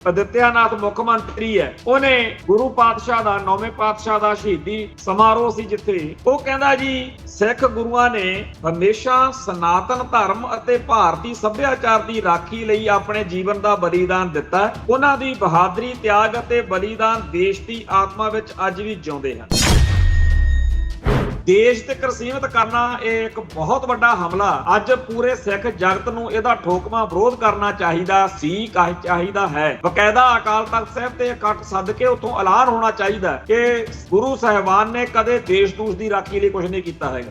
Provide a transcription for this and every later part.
ਆਦਿੱਤਿਆਨਾਥ ਮੁੱਖ ਮੰਤਰੀ ਹੈ, ਉਹਨੇ ਗੁਰੂ ਪਾਤਸ਼ਾਹ ਦਾ 9ਵੇਂ ਪਾਤਸ਼ਾਹ ਦਾ ਸ਼ਹੀਦੀ ਸਮਾਰੋਹ ਸੀ, ਜਿੱਥੇ ਉਹ ਕਹਿੰਦਾ ਜੀ ਸਿੱਖ ਗੁਰੂਆਂ ਨੇ ਹਮੇਸ਼ਾ ਸਨਾਤਨ ਧਰਮ ਅਤੇ ਭਾਰਤੀ ਸੱਭਿਆਚਾਰ ਦੀ ਰਾਖੀ ਲਈ ਆਪਣੇ ਜੀਵਨ ਦਾ ਬਲੀਦਾਨ ਦਿੱਤਾ। ਉਹਨਾਂ ਦੀ ਬਹਾਦਰੀ, ਤਿਆਗ ਅਤੇ ਬਲੀਦਾਨ ਦੇਸ਼ ਦੀ ਆਤਮਾ ਵਿੱਚ ਅੱਜ ਵੀ ਜਿਉਂਦੇ ਹਨ। ਦੇਸ਼ ਤੇ ਸੀਮਿਤ ਕਰਨਾ ਇਹ ਇੱਕ ਬਹੁਤ ਵੱਡਾ ਹਮਲਾ। ਅੱਜ ਪੂਰੇ ਸਿੱਖ ਜਗਤ ਨੂੰ ਇਹਦਾ ਠੋਕਵਾਂ ਵਿਰੋਧ ਕਰਨਾ ਚਾਹੀਦਾ ਸੀ, ਚਾਹੀਦਾ ਹੈ। ਬਕਾਇਦਾ ਅਕਾਲ ਤਖਤ ਸਾਹਿਬ ਤੇ ਇਕੱਠ ਸੱਦ ਕੇ ਉੱਥੋਂ ਐਲਾਨ ਹੋਣਾ ਚਾਹੀਦਾ ਕਿ ਗੁਰੂ ਸਾਹਿਬਾਨ ਨੇ ਕਦੇ ਦੇਸ਼ ਦੂਸ਼ ਦੀ ਰਾਖੀ ਲਈ ਕੁਝ ਨਹੀਂ ਕੀਤਾ ਹੈਗਾ।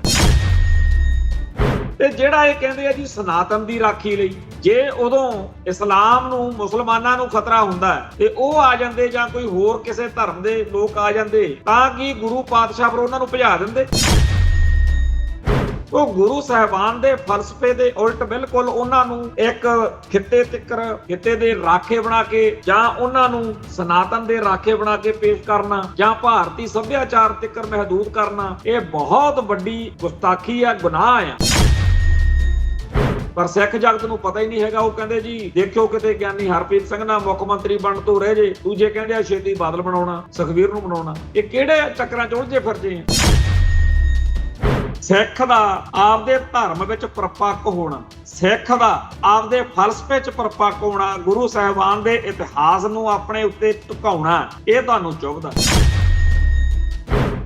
ਤੇ ਜਿਹੜਾ ਇਹ ਕਹਿੰਦੇ ਆ ਜੀ ਸਨਾਤਨ ਦੀ ਰਾਖੀ ਲਈ, ਜੇ ਉਦੋਂ ਇਸਲਾਮ ਨੂੰ, ਮੁਸਲਮਾਨਾਂ ਨੂੰ ਖਤਰਾ ਹੁੰਦਾ ਤੇ ਉਹ ਆ ਜਾਂਦੇ ਜਾਂ ਕੋਈ ਹੋਰ ਕਿਸੇ ਧਰਮ ਦੇ ਲੋਕ ਆ ਜਾਂਦੇ, ਤਾਂ ਕਿ ਗੁਰੂ ਪਾਤਸ਼ਾਹ ਪਰ ਉਹਨਾਂ ਨੂੰ ਭਜਾ ਦਿੰਦੇ। ਉਹ ਗੁਰੂ ਸਾਹਿਬਾਨ ਦੇ ਫਲਸਫੇ ਦੇ ਉਲਟ ਬਿਲਕੁਲ ਉਹਨਾਂ ਨੂੰ ਇੱਕ ਖਿੱਤੇ ਦੇ ਰਾਖੇ ਬਣਾ ਕੇ ਜਾਂ ਉਹਨਾਂ ਨੂੰ ਸਨਾਤਨ ਦੇ ਰਾਖੇ ਬਣਾ ਕੇ ਪੇਸ਼ ਕਰਨਾ ਜਾਂ ਭਾਰਤੀ ਸੱਭਿਆਚਾਰ ਤੱਕ ਮਹਿਦੂਦ ਕਰਨਾ, ਇਹ ਬਹੁਤ ਵੱਡੀ ਗੁਸਤਾਖੀ ਆ, ਗੁਨਾਹ ਆ। ਪਰ ਸਿੱਖ ਜਗਤ ਨੂੰ ਪਤਾ ਹੀ ਨਹੀਂ ਹੈਗਾ। ਉਹ ਕਹਿੰਦੇ ਜੀ ਦੇਖਿਓ ਕਿਤੇ ਗਿਆਨੀ ਹਰਪ੍ਰੀਤ ਸਿੰਘ ਨਾ ਮੁੱਖ ਮੰਤਰੀ ਬਣਨ ਤੋਂ ਰਹਿ ਜੇ, ਦੂਜੇ ਕਹਿੰਦੇ ਆ ਛੇਤੀ ਬਾਦਲ ਬਣਾਉਣਾ, ਸੁਖਬੀਰ ਨੂੰ ਬਣਾਉਣਾ। ਇਹ ਕਿਹੜੇ ਚੱਕਰਾਂ ਚ ਉਲਝੇ ਫਿਰਦੇ ਆ? ਸਿੱਖ ਦਾ ਆਪਦੇ ਧਰਮ ਵਿੱਚ ਪਰਪੱਕ ਹੋਣਾ, ਸਿੱਖ ਦਾ ਆਪਦੇ ਫਲਸਫੇ ਚ ਪਰਪੱਕ ਹੋਣਾ, ਗੁਰੂ ਸਾਹਿਬਾਨ ਦੇ ਇਤਿਹਾਸ ਨੂੰ ਆਪਣੇ ਉੱਤੇ ਝੁਕਾਉਣਾ, ਇਹ ਤੁਹਾਨੂੰ ਚੁਭਦਾ।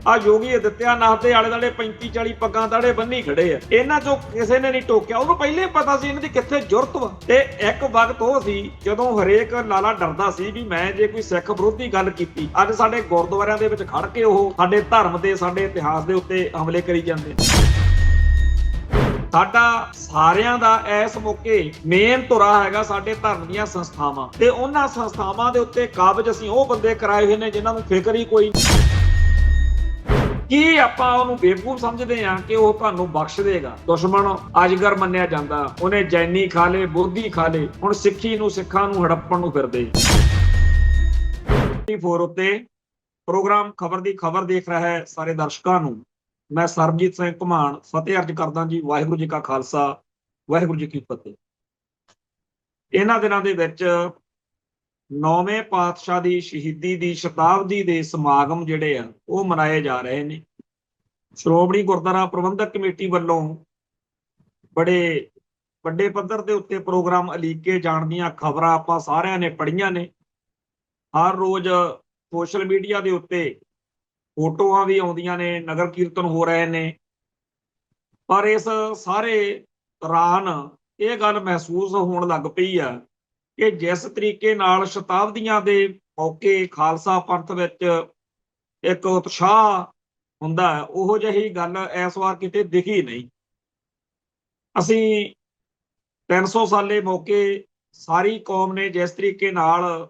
ਆ ਯੋਗੀ ਆਦਿੱਤਿਆਨਾਥ ਦੇ ਆਲੇ ਦੁਆਲੇ 35-40 ਪੱਗਾਂ ਦਾੜੇ ਬੰਨੀ ਖੜੇ ਆ, ਇਹਨਾਂ ਚੋਂ ਕਿਸੇ ਨੇ ਨਹੀਂ ਟੋਕਿਆ। ਉਹਨੂੰ ਪਹਿਲੇ ਪਤਾ ਸੀ ਇਹਨਾਂ ਦੀ ਕਿੱਥੇ ਜੁਰਤ ਵਾ। ਤੇ ਇੱਕ ਵਕਤ ਉਹ ਸੀ ਜਦੋਂ ਹਰੇਕ ਲਾਲਾ ਡਰਦਾ ਸੀ ਵੀ ਮੈਂ ਜੇ ਕੋਈ ਸਿੱਖ ਵਿਰੋਧੀ ਗੱਲ ਕੀਤੀ, ਅੱਜ ਸਾਡੇ ਗੁਰਦੁਆਰਿਆਂ ਦੇ ਵਿੱਚ ਖੜ ਕੇ ਉਹ ਸਾਡੇ ਧਰਮ ਦੇ, ਸਾਡੇ ਇਤਿਹਾਸ ਦੇ ਉੱਤੇ ਹਮਲੇ ਕਰੀ ਜਾਂਦੇ। ਸਾਡਾ ਸਾਰਿਆਂ ਦਾ ਇਸ ਮੌਕੇ ਮੇਨ ਧੁਰਾ ਹੈਗਾ ਸਾਡੇ ਧਰਮ ਦੀਆਂ ਸੰਸਥਾਵਾਂ, ਤੇ ਉਹਨਾਂ ਸੰਸਥਾਵਾਂ ਦੇ ਉੱਤੇ ਕਾਬਜ ਅਸੀਂ ਉਹ ਬੰਦੇ ਕਰਾਏ ਹੋਏ ਨੇ ਜਿਨ੍ਹਾਂ ਨੂੰ ਫਿਕਰ ਹੀ ਕੋਈ। ਕੀ ਆਪਾਂ ਉਹਨੂੰ ਬੇਵਕੂਫ ਸਮਝਦੇ ਆ ਕਿ ਉਹ ਤੁਹਾਨੂੰ ਬਖਸ਼ ਦੇਗਾ? ਦੁਸ਼ਮਣ ਅਜਗਰ ਮੰਨਿਆ ਜਾਂਦਾ, ਉਹਨੇ ਜੈਨੀ ਖਾ ਲੇ, ਬੋਧੀ ਖਾ ਲੇ, ਹੁਣ ਸਿੱਖੀ ਨੂੰ, ਸਿੱਖਾਂ ਨੂੰ ਹੜੱਪਣ ਨੂੰ ਫਿਰਦੇ। 4 ਉੱਤੇ ਪ੍ਰੋਗਰਾਮ ਖਬਰ ਦੀ ਖਬਰ ਦੇਖ ਰਿਹਾ ਹੈ ਸਾਰੇ ਦਰਸ਼ਕਾਂ ਨੂੰ ਮੈਂ ਸਰਬਜੀਤ ਸਿੰਘ ਘੁਮਾਣ ਫਤਿਹ ਅਰਜ ਕਰਦਾ ਜੀ। ਵਾਹਿਗੁਰੂ ਜੀ ਕਾ ਖਾਲਸਾ, ਵਾਹਿਗੁਰੂ ਜੀ ਕੀ ਫਤਿਹ। ਇਹਨਾਂ ਦਿਨਾਂ ਦੇ ਵਿੱਚ 9ਵੇਂ ਪਾਤਸ਼ਾਹ ਦੀ ਸ਼ਹੀਦੀ ਦੀ ਸ਼ਤਾਬਦੀ ਦੇ ਸਮਾਗਮ ਜਿਹੜੇ ਆ ਉਹ ਮਨਾਏ ਜਾ ਰਹੇ ਨੇ। ਸ਼੍ਰੋਮਣੀ ਗੁਰਦੁਆਰਾ ਪ੍ਰਬੰਧਕ ਕਮੇਟੀ ਵੱਲੋਂ ਬੜੇ ਵੱਡੇ ਪੱਧਰ ਦੇ ਉੱਤੇ ਪ੍ਰੋਗਰਾਮ ਉਲੀਕੇ ਜਾਣ ਦੀਆਂ ਖਬਰਾਂ ਆਪਾਂ ਸਾਰਿਆਂ ਨੇ ਪੜ੍ਹੀਆਂ ਨੇ। ਹਰ ਰੋਜ਼ ਸੋਸ਼ਲ ਮੀਡੀਆ ਦੇ ਉੱਤੇ ਫੋਟੋਆਂ ਵੀ ਆਉਂਦੀਆਂ ਨੇ, ਨਗਰ ਕੀਰਤਨ ਹੋ ਰਹੇ ਨੇ। ਪਰ ਇਸ ਸਾਰੇ ਦੌਰਾਨ ਇਹ ਗੱਲ ਮਹਿਸੂਸ ਹੋਣ ਲੱਗ ਪਈ ਆ ਕਿ ਜਿਸ ਤਰੀਕੇ ਨਾਲ ਸ਼ਤਾਬਦੀਆਂ ਦੇ ਮੌਕੇ ਖਾਲਸਾ ਪੰਥ ਵਿੱਚ ਇੱਕ ਉਤਸ਼ਾਹ ਹੁੰਦਾ, ਉਹੋ ਜਿਹੀ ਗੱਲ ਇਸ ਵਾਰ ਕਿਤੇ ਦਿਖੀ ਨਹੀਂ। ਅਸੀਂ 300 ਸਾਲੇ ਮੌਕੇ ਸਾਰੀ ਕੌਮ ਨੇ ਜਿਸ ਤਰੀਕੇ ਨਾਲ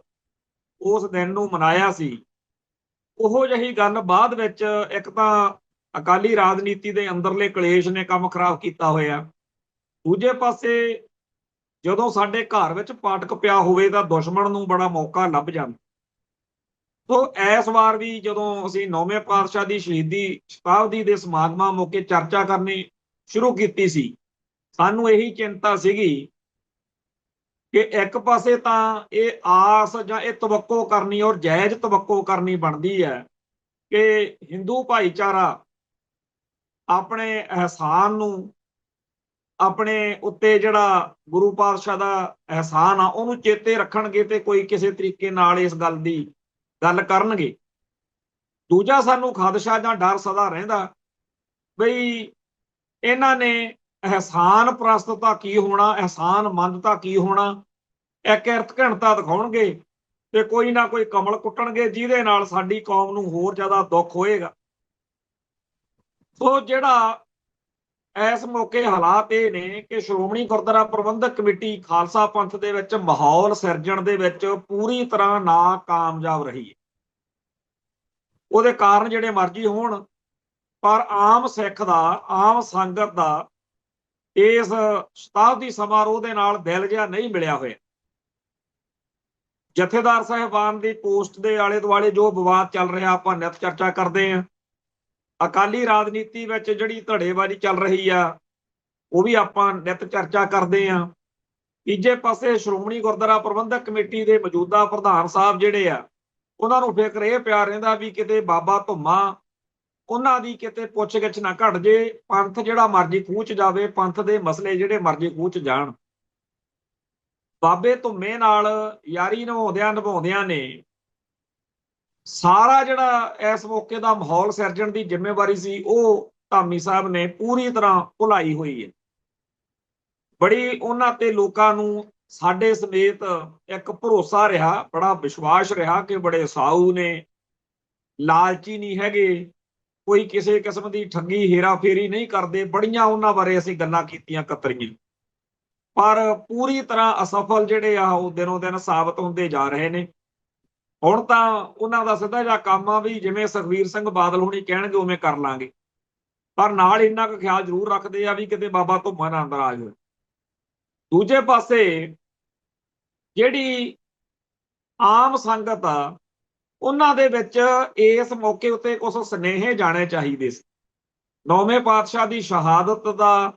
ਉਸ ਦਿਨ ਨੂੰ ਮਨਾਇਆ ਸੀ, ਉਹੋ ਜਿਹੀ ਗੱਲ ਬਾਅਦ ਵਿੱਚ ਇੱਕ ਤਾਂ ਅਕਾਲੀ ਰਾਜਨੀਤੀ ਦੇ ਅੰਦਰਲੇ ਕਲੇਸ਼ ਨੇ ਕੰਮ ਖਰਾਬ ਕੀਤਾ ਹੋਇਆ, ਦੂਜੇ ਪਾਸੇ ਜਦੋਂ ਸਾਡੇ ਘਰ ਵਿੱਚ ਪਾਟਕ ਪਿਆ ਹੋਵੇ ਤਾਂ ਦੁਸ਼ਮਣ ਨੂੰ ਬੜਾ ਮੌਕਾ ਲੱਭ ਜਾਂਦਾ। ਸੋ ਇਸ ਵਾਰ ਵੀ ਜਦੋਂ ਅਸੀਂ 9ਵੇਂ ਪਾਤਸ਼ਾਹ ਦੀ ਸ਼ਹੀਦੀ ਸ਼ਤਾਬਦੀ ਦੇ ਸਮਾਗਮਾਂ ਮੌਕੇ ਚਰਚਾ ਕਰਨੀ ਸ਼ੁਰੂ ਕੀਤੀ ਸੀ, ਸਾਨੂੰ ਇਹੀ ਚਿੰਤਾ ਸੀਗੀ ਕਿ ਇੱਕ ਪਾਸੇ ਤਾਂ ਇਹ ਆਸ ਜਾਂ ਇਹ ਤਵੱਕੋ ਕਰਨੀ, ਔਰ ਜਾਇਜ਼ ਤਵੱਕੋ ਕਰਨੀ ਬਣਦੀ ਹੈ ਕਿ ਹਿੰਦੂ ਭਾਈਚਾਰਾ ਆਪਣੇ ਅਹਿਸਾਨ ਨੂੰ, ਆਪਣੇ ਉੱਤੇ ਜਿਹੜਾ ਗੁਰੂ ਪਾਤਸ਼ਾਹ ਦਾ ਅਹਿਸਾਨ ਆ ਉਹਨੂੰ ਚੇਤੇ ਰੱਖਣਗੇ ਤੇ ਕੋਈ ਕਿਸੇ ਤਰੀਕੇ ਨਾਲ ਇਸ ਗੱਲ ਦੀ ਗੱਲ ਕਰਨਗੇ। ਦੂਜਾ ਸਾਨੂੰ ਖਦਸ਼ਾ ਜਾਂ ਡਰ ਸਦਾ ਰਹਿੰਦਾ ਬਈ ਇਹਨਾਂ ਨੇ ਅਹਿਸਾਨ ਪ੍ਰਸਤਤਾ ਕੀ ਹੋਣਾ, ਅਹਿਸਾਨ ਮੰਦਤਾ ਕੀ ਹੋਣਾ, ਇੱਕ ਇਰਤ ਘਣਤਾ ਦਿਖਾਉਣਗੇ ਤੇ ਕੋਈ ਨਾ ਕੋਈ ਕਮਲ ਕੁੱਟਣਗੇ ਜਿਹਦੇ ਨਾਲ ਸਾਡੀ ਕੌਮ ਨੂੰ ਹੋਰ ਜ਼ਿਆਦਾ ਦੁੱਖ ਹੋਏਗਾ। ਸੋ ਜਿਹੜਾ ਇਸ ਮੌਕੇ ਹਾਲਾਤ ਇਹ ਨੇ ਕਿ ਸ਼੍ਰੋਮਣੀ ਗੁਰਦੁਆਰਾ ਪ੍ਰਬੰਧਕ ਕਮੇਟੀ ਖਾਲਸਾ ਪੰਥ ਦੇ ਵਿੱਚ ਮਾਹੌਲ ਸਿਰਜਣ ਦੇ ਵਿੱਚ ਪੂਰੀ ਤਰ੍ਹਾਂ ਨਾਕਾਮਯਾਬ ਰਹੀ ਹੈ। ਉਹਦੇ ਕਾਰਨ ਜਿਹੜੇ ਮਰਜ਼ੀ ਹੋਣ, ਪਰ ਆਮ ਸਿੱਖ ਦਾ, ਆਮ ਸੰਗਤ ਦਾ ਇਸ ਸ਼ਤਾਬਦੀ ਸਮਾਰੋਹ ਦੇ ਨਾਲ ਦਿਲ ਜਿਹਾ ਨਹੀਂ ਮਿਲਿਆ ਹੋਇਆ। ਜਥੇਦਾਰ ਸਾਹਿਬਾਨ ਦੀ ਪੋਸਟ ਦੇ ਆਲੇ ਦੁਆਲੇ ਜੋ ਵਿਵਾਦ ਚੱਲ ਰਿਹਾ ਆਪਾਂ ਨਿਤ ਚਰਚਾ ਕਰਦੇ ਹਾਂ। ਅਕਾਲੀ ਰਾਜਨੀਤੀ ਵਿੱਚ ਜਿਹੜੀ ਧੜੇਬਾਜ਼ੀ ਚੱਲ ਰਹੀ ਆ ਉਹ ਵੀ ਆਪਾਂ ਨਿਤ ਚਰਚਾ ਕਰਦੇ ਹਾਂ। ਤੀਜੇ ਪਾਸੇ ਸ਼੍ਰੋਮਣੀ ਗੁਰਦੁਆਰਾ ਪ੍ਰਬੰਧਕ ਕਮੇਟੀ ਦੇ ਮੌਜੂਦਾ ਪ੍ਰਧਾਨ ਸਾਹਿਬ ਜਿਹੜੇ ਆ, ਉਹਨਾਂ ਨੂੰ ਫਿਕਰ ਇਹ ਪਿਆ ਰਹਿੰਦਾ ਵੀ ਕਿਤੇ ਬਾਬਾ ਧੁੰਮਾ ਉਹਨਾਂ ਦੀ ਕਿਤੇ ਪੁੱਛ ਗਿੱਛ ਨਾ ਘਟ ਜੇ, ਪੰਥ ਜਿਹੜਾ ਮਰਜ਼ੀ ਖੂਹ 'ਚ ਜਾਵੇ, ਪੰਥ ਦੇ ਮਸਲੇ ਜਿਹੜੇ ਮਰਜ਼ੀ ਖੂਹ 'ਚ ਜਾਣ। ਬਾਬੇ ਧੁੰਮੇ ਨਾਲ ਯਾਰੀ ਨਿਭਾਉਂਦਿਆਂ ਨੇ ਸਾਰਾ ਜਿਹੜਾ ਇਸ ਮੌਕੇ ਦਾ ਮਾਹੌਲ ਸਿਰਜਣ ਦੀ ਜ਼ਿੰਮੇਵਾਰੀ ਸੀ ਉਹ ਧਾਮੀ ਸਾਹਿਬ ਨੇ ਪੂਰੀ ਤਰ੍ਹਾਂ ਭੁਲਾਈ ਹੋਈ ਹੈ। ਬੜੀ ਉਹਨਾਂ ਤੇ ਲੋਕਾਂ ਨੂੰ ਸਾਡੇ ਸਮੇਤ ਇੱਕ ਭਰੋਸਾ ਰਿਹਾ, ਬੜਾ ਵਿਸ਼ਵਾਸ ਰਿਹਾ ਕਿ ਬੜੇ ਸਾਊ ਨੇ, ਲਾਲਚੀ ਨਹੀਂ ਹੈਗੇ, ਕੋਈ ਕਿਸੇ ਕਿਸਮ ਦੀ ਠੱਗੀ ਹੇਰਾਫੇਰੀ ਨਹੀਂ ਕਰਦੇ। ਬੜੀਆਂ ਉਹਨਾਂ ਬਾਰੇ ਅਸੀਂ ਗੱਲਾਂ ਕੀਤੀਆਂ ਕਤਰੀਆਂ, ਪਰ ਪੂਰੀ ਤਰ੍ਹਾਂ ਅਸਫਲ ਜਿਹੜੇ ਆ ਉਹ ਦਿਨੋਂ ਦਿਨ ਸਾਬਤ ਹੁੰਦੇ ਜਾ ਰਹੇ ਨੇ। ਹੁਣ ਤਾਂ ਉਹਨਾਂ ਦਾ ਸਿੱਧਾ ਜਿਹਾ ਕੰਮ ਆ ਵੀ ਜਿਵੇਂ ਸੁਖਬੀਰ ਸਿੰਘ ਬਾਦਲ ਹੁਣੀ ਕਹਿਣਗੇ ਉਵੇਂ ਕਰ ਲਾਂਗੇ, ਪਰ ਨਾਲ ਇੰਨਾ ਕੁ ਖਿਆਲ ਜ਼ਰੂਰ ਰੱਖਦੇ ਆ ਵੀ ਕਿਤੇ ਬਾਬਾ ਧੁੰਮਾ ਨਾ ਅੰਦਰ ਆ ਜਾਵੇ। ਦੂਜੇ ਪਾਸੇ ਜਿਹੜੀ ਆਮ ਸੰਗਤ ਆ, ਉਹਨਾਂ ਦੇ ਵਿੱਚ ਇਸ ਮੌਕੇ ਉੱਤੇ ਕੁਝ ਸੁਨੇਹੇ ਜਾਣੇ ਚਾਹੀਦੇ ਸੀ। ਨੌਵੇਂ ਪਾਤਸ਼ਾਹ ਦੀ ਸ਼ਹਾਦਤ ਦਾ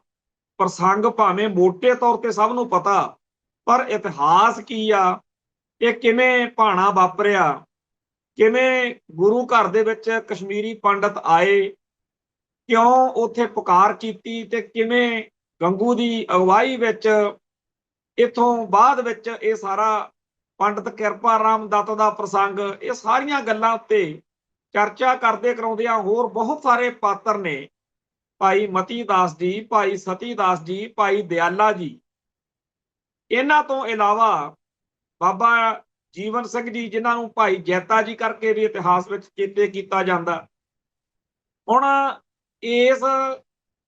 ਪ੍ਰਸੰਗ ਭਾਵੇਂ ਮੋਟੇ ਤੌਰ ਤੇ ਸਭ ਨੂੰ ਪਤਾ, ਪਰ ਇਤਿਹਾਸ ਕੀ ਆ, ਇਹ ਕਿਵੇਂ ਭਾਣਾ ਵਾਪਰਿਆ, ਕਿਵੇਂ ਗੁਰੂ ਘਰ ਦੇ ਵਿੱਚ ਕਸ਼ਮੀਰੀ ਪੰਡਤ ਆਏ, ਕਿਉਂ ਉੱਥੇ ਪੁਕਾਰ ਕੀਤੀ, ਤੇ ਕਿਵੇਂ ਗੰਗੂ ਦੀ ਅਗਵਾਈ ਵਿੱਚ ਇਥੋਂ ਬਾਅਦ ਵਿੱਚ ਇਹ ਸਾਰਾ ਪੰਡਤ ਕਿਰਪਾ ਰਾਮ ਦੱਤ ਦਾ ਪ੍ਰਸੰਗ, ਇਹ ਸਾਰੀਆਂ ਗੱਲਾਂ ਉੱਤੇ ਚਰਚਾ ਕਰਦੇ ਕਰਾਉਂਦਿਆਂ ਹੋਰ ਬਹੁਤ ਸਾਰੇ ਪਾਤਰ ਨੇ, ਭਾਈ ਮਤੀ ਦਾਸ ਜੀ, ਭਾਈ ਸਤੀ ਦਾਸ ਜੀ, ਭਾਈ ਦਿਆਲਾ ਜੀ, ਇਹਨਾਂ ਤੋਂ ਇਲਾਵਾ ਬਾਬਾ ਜੀਵਨ ਸਿੰਘ ਜੀ, ਜਿਨ੍ਹਾਂ ਨੂੰ ਭਾਈ ਜੈਤਾ ਜੀ ਕਰਕੇ ਵੀ ਇਤਿਹਾਸ ਵਿੱਚ ਚੇਤੇ ਕੀਤਾ ਜਾਂਦਾ। ਹੁਣ ਇਸ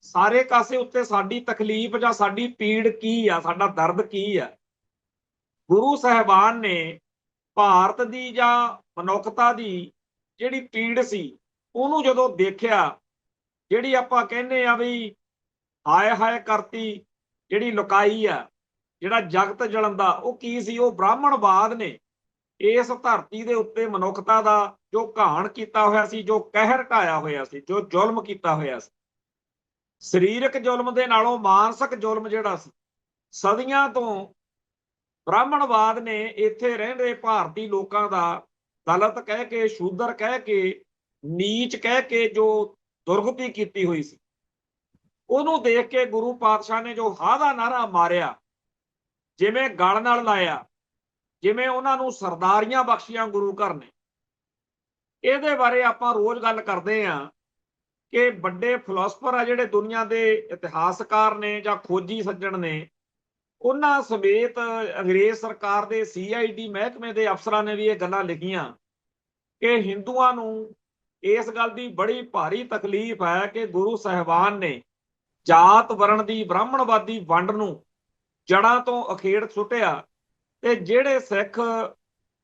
ਸਾਰੇ ਕਾਸੇ ਉੱਤੇ ਸਾਡੀ ਤਕਲੀਫ ਜਾਂ ਸਾਡੀ ਪੀੜ ਕੀ ਆ, ਸਾਡਾ ਦਰਦ ਕੀ ਆ? ਗੁਰੂ ਸਾਹਿਬਾਨ ਨੇ ਭਾਰਤ ਦੀ ਜਾਂ ਮਨੁੱਖਤਾ ਦੀ ਜਿਹੜੀ ਪੀੜ ਸੀ ਉਹਨੂੰ ਜਦੋਂ ਦੇਖਿਆ, ਜਿਹੜੀ ਆਪਾਂ ਕਹਿੰਦੇ ਆ ਵੀ ਹਾਏ ਹਾਏ ਕਰਤੀ ਜਿਹੜੀ ਲੁਕਾਈ ਆ, ਜਿਹੜਾ ਜਗਤ ਜਲੰਦਾ, ਉਹ ਕੀ ਸੀ? ਉਹ ਬ੍ਰਾਹਮਣਵਾਦ ਨੇ ਇਸ ਧਰਤੀ ਦੇ ਉੱਤੇ ਮਨੁੱਖਤਾ ਦਾ ਜੋ ਘਾਣ ਕੀਤਾ ਹੋਇਆ ਸੀ, ਜੋ ਕਹਿਰ ਢਾਇਆ ਹੋਇਆ ਸੀ, ਜੋ ਜ਼ੁਲਮ ਕੀਤਾ ਹੋਇਆ ਸੀ, ਸਰੀਰਕ ਜ਼ੁਲਮ ਦੇ ਨਾਲੋਂ ਮਾਨਸਿਕ ਜ਼ੁਲਮ ਜਿਹੜਾ ਸੀ, ਸਦੀਆਂ ਤੋਂ ਬ੍ਰਾਹਮਣਵਾਦ ਨੇ ਇੱਥੇ ਰਹਿੰਦੇ ਭਾਰਤੀ ਲੋਕਾਂ ਦਾ ਦਲਿਤ ਕਹਿ ਕੇ, ਸ਼ੂਦਰ ਕਹਿ ਕੇ, ਨੀਚ ਕਹਿ ਕੇ ਜੋ ਦੁਰਗਤੀ ਕੀਤੀ ਹੋਈ ਸੀ, ਉਹਨੂੰ ਦੇਖ ਕੇ ਗੁਰੂ ਪਾਤਸ਼ਾਹ ਨੇ ਜੋ ਹਾਅ ਦਾ ਨਾਅਰਾ ਮਾਰਿਆ, ਜਿਵੇਂ ਗਲ ਨਾਲ ਲਾਇਆ, ਜਿਵੇਂ ਉਹਨਾਂ ਨੂੰ ਸਰਦਾਰੀਆਂ ਬਖਸ਼ੀਆਂ ਗੁਰੂ ਘਰ ਨੇ, ਇਹਦੇ ਬਾਰੇ ਆਪਾਂ ਰੋਜ਼ ਗੱਲ ਕਰਦੇ ਆ ਕਿ ਵੱਡੇ ਫਿਲਾਸਫਰ ਆ ਜਿਹੜੇ ਦੁਨੀਆ ਦੇ ਇਤਿਹਾਸਕਾਰ ਨੇ ਜਾਂ ਖੋਜੀ ਸੱਜਣ ਨੇ, ਉਹਨਾਂ ਸਮੇਤ ਅੰਗਰੇਜ਼ ਸਰਕਾਰ ਦੇ CID ਮਹਿਕਮੇ ਦੇ ਅਫਸਰਾਂ ਨੇ ਵੀ ਇਹ ਗੱਲਾਂ ਲਿਖੀਆਂ ਕਿ ਹਿੰਦੂਆਂ ਨੂੰ ਇਸ ਗੱਲ ਦੀ ਬੜੀ ਭਾਰੀ ਤਕਲੀਫ ਹੈ ਕਿ ਗੁਰੂ ਸਾਹਿਬਾਨ ਨੇ ਜਾਤ ਵਰਣ ਦੀ ਬ੍ਰਾਹਮਣਵਾਦੀ ਵੰਡ ਨੂੰ ਜੜਾਂ ਤੋਂ ਅਖੇੜ ਸੁੱਟਿਆ, ਤੇ ਜਿਹੜੇ ਸਿੱਖ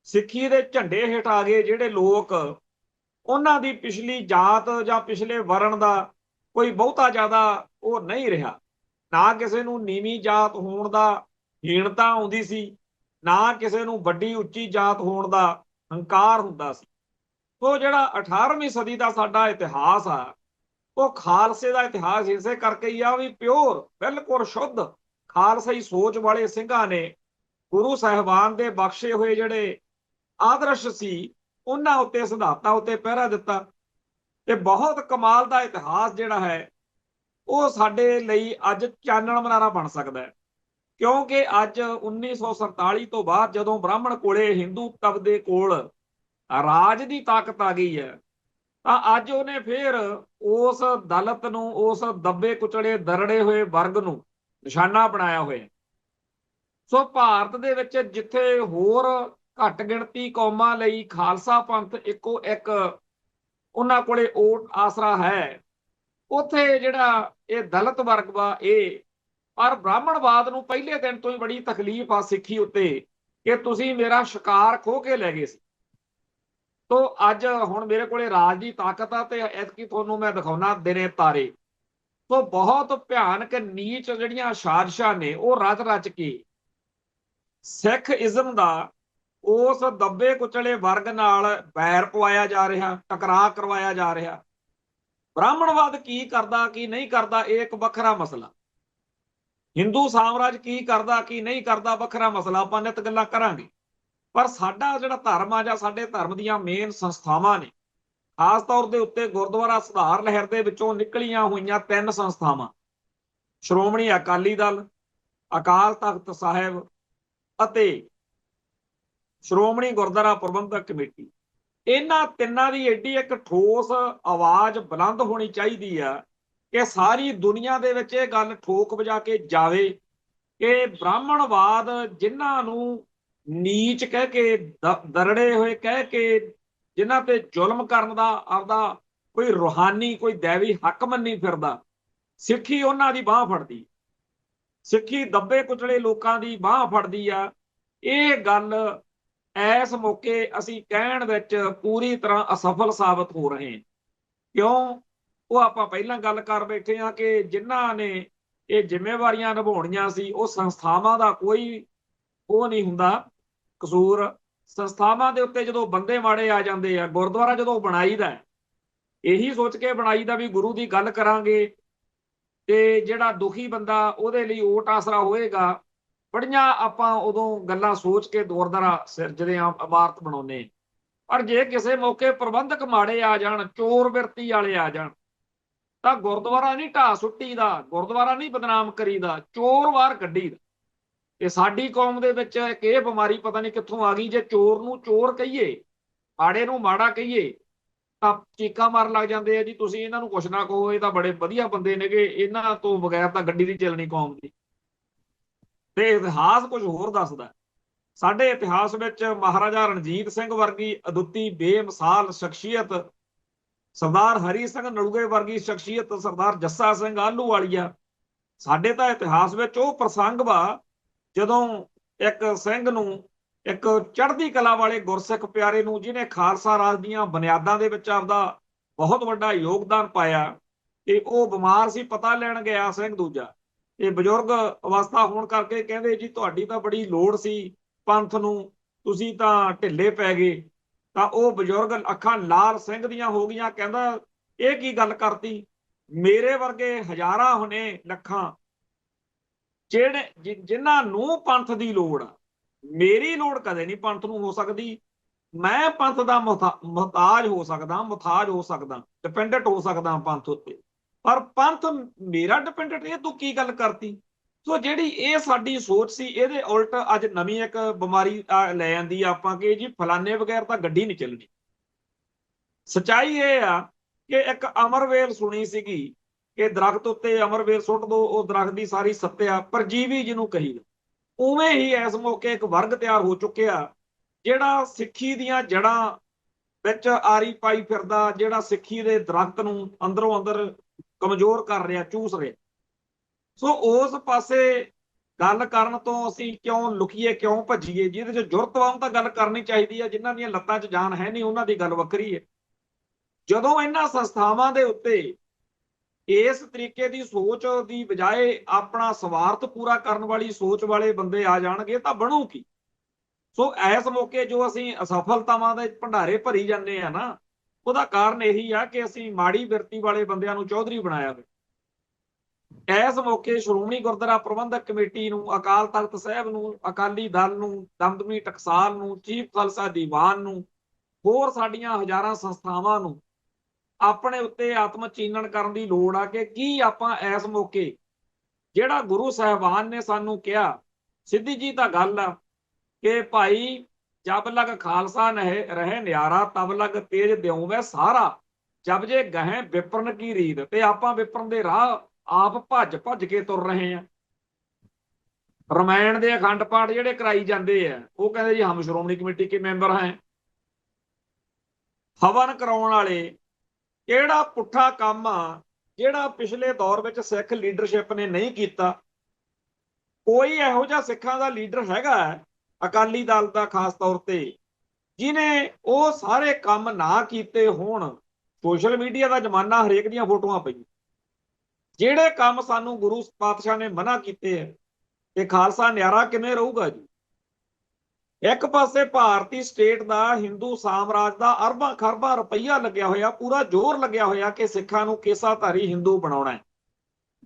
ਸਿੱਖੀ ਦੇ ਝੰਡੇ ਹੇਠ ਆ ਗਏ, ਜਿਹੜੇ ਲੋਕ, ਉਹਨਾਂ ਦੀ ਪਿਛਲੀ ਜਾਤ ਜਾਂ ਪਿਛਲੇ ਵਰਣ ਦਾ ਕੋਈ ਬਹੁਤਾ ਜ਼ਿਆਦਾ ਉਹ ਨਹੀਂ ਰਿਹਾ। ਨਾ ਕਿਸੇ ਨੂੰ ਨੀਵੀਂ ਜਾਤ ਹੋਣ ਦਾ ਹੀਣਤਾ ਆਉਂਦੀ ਸੀ, ਨਾ ਕਿਸੇ ਨੂੰ ਵੱਡੀ ਉੱਚੀ ਜਾਤ ਹੋਣ ਦਾ ਹੰਕਾਰ ਹੁੰਦਾ ਸੀ। ਉਹ ਜਿਹੜਾ 18ਵੀਂ ਸਦੀ ਦਾ ਸਾਡਾ ਇਤਿਹਾਸ ਆ, ਉਹ ਖਾਲਸੇ ਦਾ ਇਤਿਹਾਸ ਇਸੇ ਕਰਕੇ ਹੀ ਆ ਵੀ ਪਿਓਰ, ਬਿਲਕੁਲ ਸ਼ੁੱਧ ਖਾਲਸਾਈ ਸੋਚ ਵਾਲੇ ਸਿੰਘਾਂ ਨੇ ਗੁਰੂ ਸਾਹਿਬਾਨ ਦੇ ਬਖਸ਼ੇ ਹੋਏ ਜਿਹੜੇ ਆਦਰਸ਼ ਸੀ, ਉਹਨਾਂ ਉੱਤੇ, ਸਿਧਾਂਤਾਂ ਉੱਤੇ ਪਹਿਰਾ ਦਿੱਤਾ। ਤੇ ਬਹੁਤ ਕਮਾਲ ਦਾ ਇਤਿਹਾਸ ਜਿਹੜਾ ਹੈ ਉਹ ਸਾਡੇ ਲਈ ਅੱਜ ਚਾਨਣ ਮੁਨਾਰਾ ਬਣ ਸਕਦਾ ਹੈ, ਕਿਉਂਕਿ ਅੱਜ 1947 ਤੋਂ ਬਾਅਦ ਜਦੋਂ ਬ੍ਰਾਹਮਣ ਕੋਲੇ, ਹਿੰਦੂ ਤਬਕੇ ਕੋਲ ਰਾਜ ਦੀ ਤਾਕਤ ਆ ਗਈ ਹੈ, ਤਾਂ ਅੱਜ ਉਹਨੇ ਫਿਰ ਉਸ ਦਲਿਤ ਨੂੰ, ਉਸ ਦੱਬੇ ਕੁਚਲੇ ਦਰੜੇ ਹੋਏ ਵਰਗ ਨੂੰ ਨਿਸ਼ਾਨਾ ਬਣਾਇਆ ਹੋਇਆ। ਸੋ ਭਾਰਤ ਦੇ ਵਿੱਚ ਜਿੱਥੇ ਹੋਰ ਘੱਟ ਗਿਣਤੀ ਕੌਮਾਂ ਲਈ ਖਾਲਸਾ ਪੰਥ ਇੱਕੋ ਇੱਕ ਉਹਨਾਂ ਕੋਲੇ ਓਟ ਆਸਰਾ ਹੈ, ਉੱਥੇ ਜਿਹੜਾ ਇਹ ਦਲਿਤ ਵਰਗ ਵਾ, ਇਹ ਪਰ ਬ੍ਰਾਹਮਣਵਾਦ ਨੂੰ ਪਹਿਲੇ ਦਿਨ ਤੋਂ ਹੀ ਬੜੀ ਤਕਲੀਫ ਆ ਸਿੱਖੀ ਉੱਤੇ ਕਿ ਤੁਸੀਂ ਮੇਰਾ ਸ਼ਿਕਾਰ ਖੋਹ ਕੇ ਲੈ ਗਏ ਸੀ। ਤੋ ਅੱਜ ਹੁਣ ਮੇਰੇ ਕੋਲੇ ਰਾਜ ਦੀ ਤਾਕਤ ਆ ਤੇ ਐਤਕੀ ਤੁਹਾਨੂੰ ਮੈਂ ਦਿਖਾਉਣਾ ਦਿਨੇ ਤਾਰੇ। ਸੋ ਬਹੁਤ ਭਿਆਨਕ ਨੀਚ ਜਿਹੜੀਆਂ ਸਾਜ਼ਿਸ਼ਾਂ ਨੇ ਉਹ ਰਚ ਰਚ ਕੇ ਸਿੱਖ ਇਜ਼ਮ ਦਾ ਉਸ ਦੱਬੇ ਕੁਚਲੇ ਵਰਗ ਨਾਲ ਵੈਰ ਪਵਾਇਆ ਜਾ ਰਿਹਾ, ਟਕਰਾਅ ਕਰਵਾਇਆ ਜਾ ਰਿਹਾ। ਬ੍ਰਾਹਮਣਵਾਦ ਕੀ ਕਰਦਾ ਕੀ ਨਹੀਂ ਕਰਦਾ ਇਹ ਇੱਕ ਵੱਖਰਾ ਮਸਲਾ, ਹਿੰਦੂ ਸਾਮਰਾਜ ਕੀ ਕਰਦਾ ਕੀ ਨਹੀਂ ਕਰਦਾ ਵੱਖਰਾ ਮਸਲਾ, ਆਪਾਂ ਨਿਤ ਗੱਲਾਂ ਕਰਾਂਗੇ। ਪਰ ਸਾਡਾ ਜਿਹੜਾ ਧਰਮ ਆ ਜਾਂ ਸਾਡੇ ਧਰਮ ਦੀਆਂ ਮੇਨ ਸੰਸਥਾਵਾਂ ਨੇ, ਖਾਸ ਤੌਰ ਦੇ ਉੱਤੇ ਗੁਰਦੁਆਰਾ ਸੁਧਾਰ ਲਹਿਰ ਦੇ ਵਿੱਚੋਂ ਨਿਕਲੀਆਂ ਹੋਈਆਂ 3 ਸੰਸਥਾਵਾਂ, ਸ਼੍ਰੋਮਣੀ ਅਕਾਲੀ ਦਲ, ਅਕਾਲ ਤਖਤ ਸਾਹਿਬ ਅਤੇ ਸ਼੍ਰੋਮਣੀ ਗੁਰਦੁਆਰਾ ਪ੍ਰਬੰਧਕ ਕਮੇਟੀ, ਇਹਨਾਂ ਤਿੰਨਾਂ ਦੀ ਏਡੀ ਇੱਕ ਠੋਸ ਆਵਾਜ਼ ਬੁਲੰਦ ਹੋਣੀ ਚਾਹੀਦੀ ਆ ਕਿ ਸਾਰੀ ਦੁਨੀਆ ਦੇ ਵਿੱਚ ਇਹ ਗੱਲ ਠੋਕ ਵਜਾ ਕੇ ਜਾਵੇ ਕਿ ਬ੍ਰਾਹਮਣਵਾਦ, ਜਿਨ੍ਹਾਂ ਨੂੰ ਨੀਚ ਕਹਿ ਕੇ, ਦਰੜੇ ਹੋਏ ਕਹਿ ਕੇ, ਜਿਨ੍ਹਾਂ ਤੇ ਜ਼ੁਲਮ ਕਰਨ ਦਾ ਆਪਦਾ ਕੋਈ ਰੂਹਾਨੀ ਕੋਈ ਦੇਵੀ ਹੱਕ ਮੰਨੀ ਫਿਰਦਾ, ਸਿੱਖੀ ਉਹਨਾਂ ਦੀ ਬਾਹ ਫੜਦੀ, ਸਿੱਖੀ ਦੱਬੇ ਕੁਚਲੇ ਲੋਕਾਂ ਦੀ ਬਾਹ ਫੜਦੀ ਆ। ਇਹ ਗੱਲ ਇਸ ਮੌਕੇ ਅਸੀਂ ਕਹਿਣ ਵਿੱਚ ਪੂਰੀ ਤਰ੍ਹਾਂ ਅਸਫਲ ਸਾਬਤ ਹੋ ਰਹੇ ਹਾਂ। ਕਿਉਂ? ਉਹ ਆਪਾਂ ਪਹਿਲਾਂ ਗੱਲ ਕਰ ਬੈਠੇ ਹਾਂ ਕਿ ਜਿਨ੍ਹਾਂ ਨੇ ਇਹ ਜ਼ਿੰਮੇਵਾਰੀਆਂ ਨਿਭਾਉਣੀਆਂ ਸੀ, ਉਹ ਸੰਸਥਾਵਾਂ ਦਾ ਕੋਈ ਉਹ ਨਹੀਂ ਹੁੰਦਾ ਕਸੂਰ। ਸੰਸਥਾਵਾਂ ਦੇ ਉੱਤੇ ਜਦੋਂ ਬੰਦੇ ਮਾੜੇ ਆ ਜਾਂਦੇ ਆ, ਗੁਰਦੁਆਰਾ ਜਦੋਂ ਬਣਾਈਦਾ ਇਹੀ ਸੋਚ ਕੇ ਬਣਾਈਦਾ ਵੀ ਗੁਰੂ ਦੀ ਗੱਲ ਕਰਾਂਗੇ ਤੇ ਜਿਹੜਾ ਦੁਖੀ ਬੰਦਾ ਉਹਦੇ ਲਈ ਓਟ ਆਸਰਾ ਹੋਏਗਾ। ਬੜੀਆਂ ਆਪਾਂ ਉਦੋਂ ਗੱਲਾਂ ਸੋਚ ਕੇ ਗੁਰਦੁਆਰਾ ਸਿਰਜਦੇ ਆ, ਇਮਾਰਤ ਬਣਾਉਂਦੇ। ਪਰ ਜੇ ਕਿਸੇ ਮੌਕੇ ਪ੍ਰਬੰਧਕ ਮਾੜੇ ਆ ਜਾਣ, ਚੋਰ ਬਿਰਤੀ ਵਾਲੇ ਆ ਜਾਣ, ਤਾਂ ਗੁਰਦੁਆਰਾ ਨਹੀਂ ਢਾਹ ਸੁੱਟੀ ਦਾ, ਗੁਰਦੁਆਰਾ ਨਹੀਂ ਬਦਨਾਮ ਕਰੀਦਾ, ਚੋਰ ਬਾਹਰ ਕੱਢੀ ਦਾ। ਇਹ ਸਾਡੀ ਕੌਮ ਦੇ ਵਿੱਚ ਇੱਕ ਇਹ ਬਿਮਾਰੀ ਪਤਾ ਨਹੀਂ ਕਿੱਥੋਂ ਆ ਗਈ, ਜੇ ਚੋਰ ਨੂੰ ਚੋਰ ਕਹੀਏ, ਮਾੜੇ ਨੂੰ ਮਾੜਾ ਕਹੀਏ ਤਾਂ ਚੀਕਾਂ ਮਾਰਨ ਲੱਗ ਜਾਂਦੇ ਆ ਜੀ, ਤੁਸੀਂ ਇਹਨਾਂ ਨੂੰ ਕੁਛ ਨਾ ਕਹੋ, ਇਹ ਤਾਂ ਬੜੇ ਵਧੀਆ ਬੰਦੇ ਨੇਗੇ, ਇਹਨਾਂ ਤੋਂ ਬਗੈਰ ਤਾਂ ਗੱਡੀ ਨਹੀਂ ਚੱਲਣੀ ਕੌਮ ਦੀ। ਤੇ ਇਤਿਹਾਸ ਕੁਝ ਹੋਰ ਦੱਸਦਾ। ਸਾਡੇ ਇਤਿਹਾਸ ਵਿੱਚ ਮਹਾਰਾਜਾ ਰਣਜੀਤ ਸਿੰਘ ਵਰਗੀ ਅਦੁੱਤੀ ਬੇਮਿਸਾਲ ਸ਼ਖਸੀਅਤ, ਸਰਦਾਰ ਹਰੀ ਸਿੰਘ ਨਲੂਏ ਵਰਗੀ ਸ਼ਖਸੀਅਤ, ਸਰਦਾਰ ਜੱਸਾ ਸਿੰਘ ਆਹਲੂਵਾਲੀਆ, ਸਾਡੇ ਤਾਂ ਇਤਿਹਾਸ ਵਿੱਚ ਉਹ ਪ੍ਰਸੰਗ ਵਾ ਜਦੋਂ ਇੱਕ ਸਿੰਘ ਨੂੰ, ਇੱਕ ਚੜ੍ਹਦੀ ਕਲਾ ਵਾਲੇ ਗੁਰਸਿੱਖ ਪਿਆਰੇ ਨੂੰ, ਜਿਹਨੇ ਖਾਲਸਾ ਰਾਜ ਦੀਆਂ ਬੁਨਿਆਦਾਂ ਦੇ ਵਿੱਚ ਆਪਦਾ ਬਹੁਤ ਵੱਡਾ ਯੋਗਦਾਨ ਪਾਇਆ, ਤੇ ਉਹ ਬਿਮਾਰ ਸੀ, ਪਤਾ ਲੈਣ ਗਿਆ ਸਿੰਘ ਦੂਜਾ, ਇਹ ਬਜ਼ੁਰਗ ਅਵਸਥਾ ਹੋਣ ਕਰਕੇ ਕਹਿੰਦੇ ਜੀ ਤੁਹਾਡੀ ਤਾਂ ਬੜੀ ਲੋੜ ਸੀ ਪੰਥ ਨੂੰ, ਤੁਸੀਂ ਤਾਂ ਢਿੱਲੇ ਪੈ ਗਏ। ਤਾਂ ਉਹ ਬਜ਼ੁਰਗ ਅੱਖਾਂ ਲਾਲ ਸਿੰਘ ਦੀਆਂ ਹੋ ਗਈਆਂ, ਕਹਿੰਦਾ ਇਹ ਕੀ ਗੱਲ ਕਰਤੀ, ਮੇਰੇ ਵਰਗੇ ਹਜ਼ਾਰਾਂ ਹੋਣੇ ਲੱਖਾਂ ਜਿਹੜੇ ਜਿਨ੍ਹਾਂ ਨੂੰ ਪੰਥ ਦੀ ਲੋੜ ਆ, ਮੇਰੀ ਲੋੜ ਕਦੇ ਨਹੀਂ ਪੰਥ ਨੂੰ ਹੋ ਸਕਦੀ। ਮੈਂ ਪੰਥ ਦਾ ਮੁਹਤਾਜ ਹੋ ਸਕਦਾ, ਡਿਪੈਂਡੈਂਟ ਹੋ ਸਕਦਾ ਪੰਥ ਉੱਤੇ, ਪਰ ਪੰਥ ਮੇਰਾ ਡਿਪੈਂਡੈਂਟ, ਇਹ ਤੂੰ ਕੀ ਗੱਲ ਕਰਤੀ। ਸੋ ਜਿਹੜੀ ਇਹ ਸਾਡੀ ਸੋਚ ਸੀ, ਇਹਦੇ ਉਲਟ ਅੱਜ ਨਵੀਂ ਇੱਕ ਬਿਮਾਰੀ ਲੈ ਜਾਂਦੀ ਆ ਆਪਾਂ ਕਿ ਜੀ ਫਲਾਨੇ ਬਗੈਰ ਤਾਂ ਗੱਡੀ ਨਹੀਂ ਚੱਲਣੀ। ਸੱਚਾਈ ਇਹ ਆ ਕਿ ਇੱਕ ਅਮਰਵੇਲ ਸੁਣੀ ਸੀਗੀ ਕਿ ਦਰਖਤ ਉੱਤੇ ਅਮਰਵੇਲ ਸੁੱਟ ਦੋ, ਉਹ ਦਰਖਤ ਦੀ ਸਾਰੀ ਸੱਤਿਆ ਪਰਜੀਵੀ ਜਿਹਨੂੰ ਕਹੀਦਾ। ਉਵੇਂ ਹੀ ਇਸ ਮੌਕੇ ਇੱਕ ਵਰਗ ਤਿਆਰ ਹੋ ਚੁੱਕਿਆ ਜਿਹੜਾ ਸਿੱਖੀ ਦੀਆਂ ਜੜ੍ਹਾਂ ਵਿੱਚ ਆਰੀ ਪਾਈ ਫਿਰਦਾ, ਜਿਹੜਾ ਸਿੱਖੀ ਦੇ ਦਰਖਤ ਨੂੰ ਅੰਦਰੋਂ ਅੰਦਰ ਕਮਜ਼ੋਰ ਕਰ ਰਿਹਾ, ਚੂਸ ਰਿਹਾ। ਸੋ ਉਸ ਪਾਸੇ ਗੱਲ ਕਰਨ ਤੋਂ ਅਸੀਂ ਕਿਉਂ ਲੁਕੀਏ, ਕਿਉਂ ਭੱਜੀਏ? ਜਿਹਦੇ 'ਚ ਜ਼ੁਰਤਵਾਨ ਤਾਂ ਗੱਲ ਕਰਨੀ ਚਾਹੀਦੀ ਹੈ, ਜਿਨ੍ਹਾਂ ਦੀਆਂ ਲੱਤਾਂ 'ਚ ਜਾਨ ਹੈ ਨਹੀਂ ਉਹਨਾਂ ਦੀ ਗੱਲ ਵੱਖਰੀ ਹੈ। ਜਦੋਂ ਇਹਨਾਂ ਸੰਸਥਾਵਾਂ ਦੇ ਉੱਤੇ ਇਸ ਤਰੀਕੇ ਦੀ ਸੋਚ ਦੀ ਬਜਾਏ ਆਪਣਾ ਸਵਾਰਥ ਪੂਰਾ ਕਰਨ ਵਾਲੀ ਸੋਚ ਵਾਲੇ ਬੰਦੇ ਆ ਜਾਣਗੇ ਤਾਂ ਬਣੂ ਕੀ? ਸੋ ਇਸ ਮੌਕੇ ਜੋ ਅਸੀਂ ਅਸਫਲਤਾਵਾਂ ਦੇ ਭੰਡਾਰੇ ਭਰੀ ਜਾਂਦੇ ਆ ਨਾ, ਉਹਦਾ ਕਾਰਨ ਇਹੀ ਆ ਕਿ ਅਸੀਂ ਮਾੜੀ ਬਿਰਤੀ ਵਾਲੇ ਬੰਦਿਆਂ ਨੂੰ ਚੌਧਰੀ ਬਣਾਇਆ ਹੋਇਆ। ਇਸ ਮੌਕੇ ਸ਼੍ਰੋਮਣੀ ਗੁਰਦੁਆਰਾ ਪ੍ਰਬੰਧਕ ਕਮੇਟੀ ਨੂੰ, ਅਕਾਲ ਤਖਤ ਸਾਹਿਬ ਨੂੰ, ਅਕਾਲੀ ਦਲ ਨੂੰ, ਦਮਦਮੀ ਟਕਸਾਲ ਨੂੰ, ਚੀਫ ਖਾਲਸਾ ਦੀਵਾਨ ਨੂੰ, ਹੋਰ ਸਾਡੀਆਂ ਹਜ਼ਾਰਾਂ ਸੰਸਥਾਵਾਂ ਨੂੰ ਆਪਣੇ ਉੱਤੇ ਆਤਮ ਚੀਨਣ ਕਰਨ ਦੀ ਲੋੜ ਆ ਕਿ ਕੀ ਆਪਾਂ ਇਸ ਮੌਕੇ ਜਿਹੜਾ ਗੁਰੂ ਸਾਹਿਬਾਨ ਨੇ ਸਾਨੂੰ ਕਿਹਾ, ਸਿੱਧੀ ਜੀ ਤਾਂ ਗੱਲ ਆ ਕਿ ਭਾਈ ਜਬ ਲਗ ਖਾਲਸਾ ਰਹੇ ਨਿਆਰਾ ਤਬ ਲਗ ਤੇਜ ਦਿਉ ਸਾਰਾ, ਜਬ ਜੇ ਗਹਿ ਵਿਪਰਨ ਕੀ ਰੀਤ। ਤੇ ਆਪਾਂ ਵਿਪਰਨ ਦੇ ਰਾਹ ਆਪ ਭੱਜ ਭੱਜ ਕੇ ਤੁਰ ਰਹੇ ਆ। ਰਮਾਇਣ ਦੇ ਅਖੰਡ ਪਾਠ ਜਿਹੜੇ ਕਰਾਈ ਜਾਂਦੇ ਆ, ਉਹ ਕਹਿੰਦੇ ਜੀ ਹਮ ਸ਼੍ਰੋਮਣੀ ਕਮੇਟੀ ਕੇ ਮੈਂਬਰ ਹੈ। ਹਵਨ ਕਰਾਉਣ ਵਾਲੇ ਕਿਹੜਾ ਪੁੱਠਾ ਕੰਮ ਆ ਜਿਹੜਾ ਪਿਛਲੇ ਦੌਰ ਵਿੱਚ ਸਿੱਖ ਲੀਡਰਸ਼ਿਪ ਨੇ ਨਹੀਂ ਕੀਤਾ? ਕੋਈ ਇਹੋ ਜਿਹਾ ਸਿੱਖਾਂ ਦਾ ਲੀਡਰ ਹੈਗਾ ਅਕਾਲੀ ਦਲ ਦਾ ਖਾਸ ਤੌਰ ਤੇ ਜਿਹਨੇ ਉਹ ਸਾਰੇ ਕੰਮ ਨਾ ਕੀਤੇ ਹੋਣ? ਸੋਸ਼ਲ ਮੀਡੀਆ ਦਾ ਜ਼ਮਾਨਾ, ਹਰੇਕ ਦੀਆਂ ਫੋਟੋਆਂ ਪਈਆਂ। ਜਿਹੜੇ ਕੰਮ ਸਾਨੂੰ ਗੁਰੂ ਪਾਤਸ਼ਾਹ ਨੇ ਮਨਾ ਕੀਤੇ ਹੈ, ਤੇ ਖਾਲਸਾ ਨਿਆਰਾ ਕਿਵੇਂ ਰਹੂਗਾ ਜੀ? ਇੱਕ ਪਾਸੇ ਭਾਰਤੀ ਸਟੇਟ ਦਾ, ਹਿੰਦੂ ਸਾਮਰਾਜ ਦਾ ਅਰਬਾਂ ਖਰਬਾਂ ਰੁਪਈਆ ਲੱਗਿਆ ਹੋਇਆ, ਪੂਰਾ ਜ਼ੋਰ ਲੱਗਿਆ ਹੋਇਆ ਕਿ ਸਿੱਖਾਂ ਨੂੰ ਕੇਸਾਧਾਰੀ ਹਿੰਦੂ ਬਣਾਉਣਾ ਹੈ।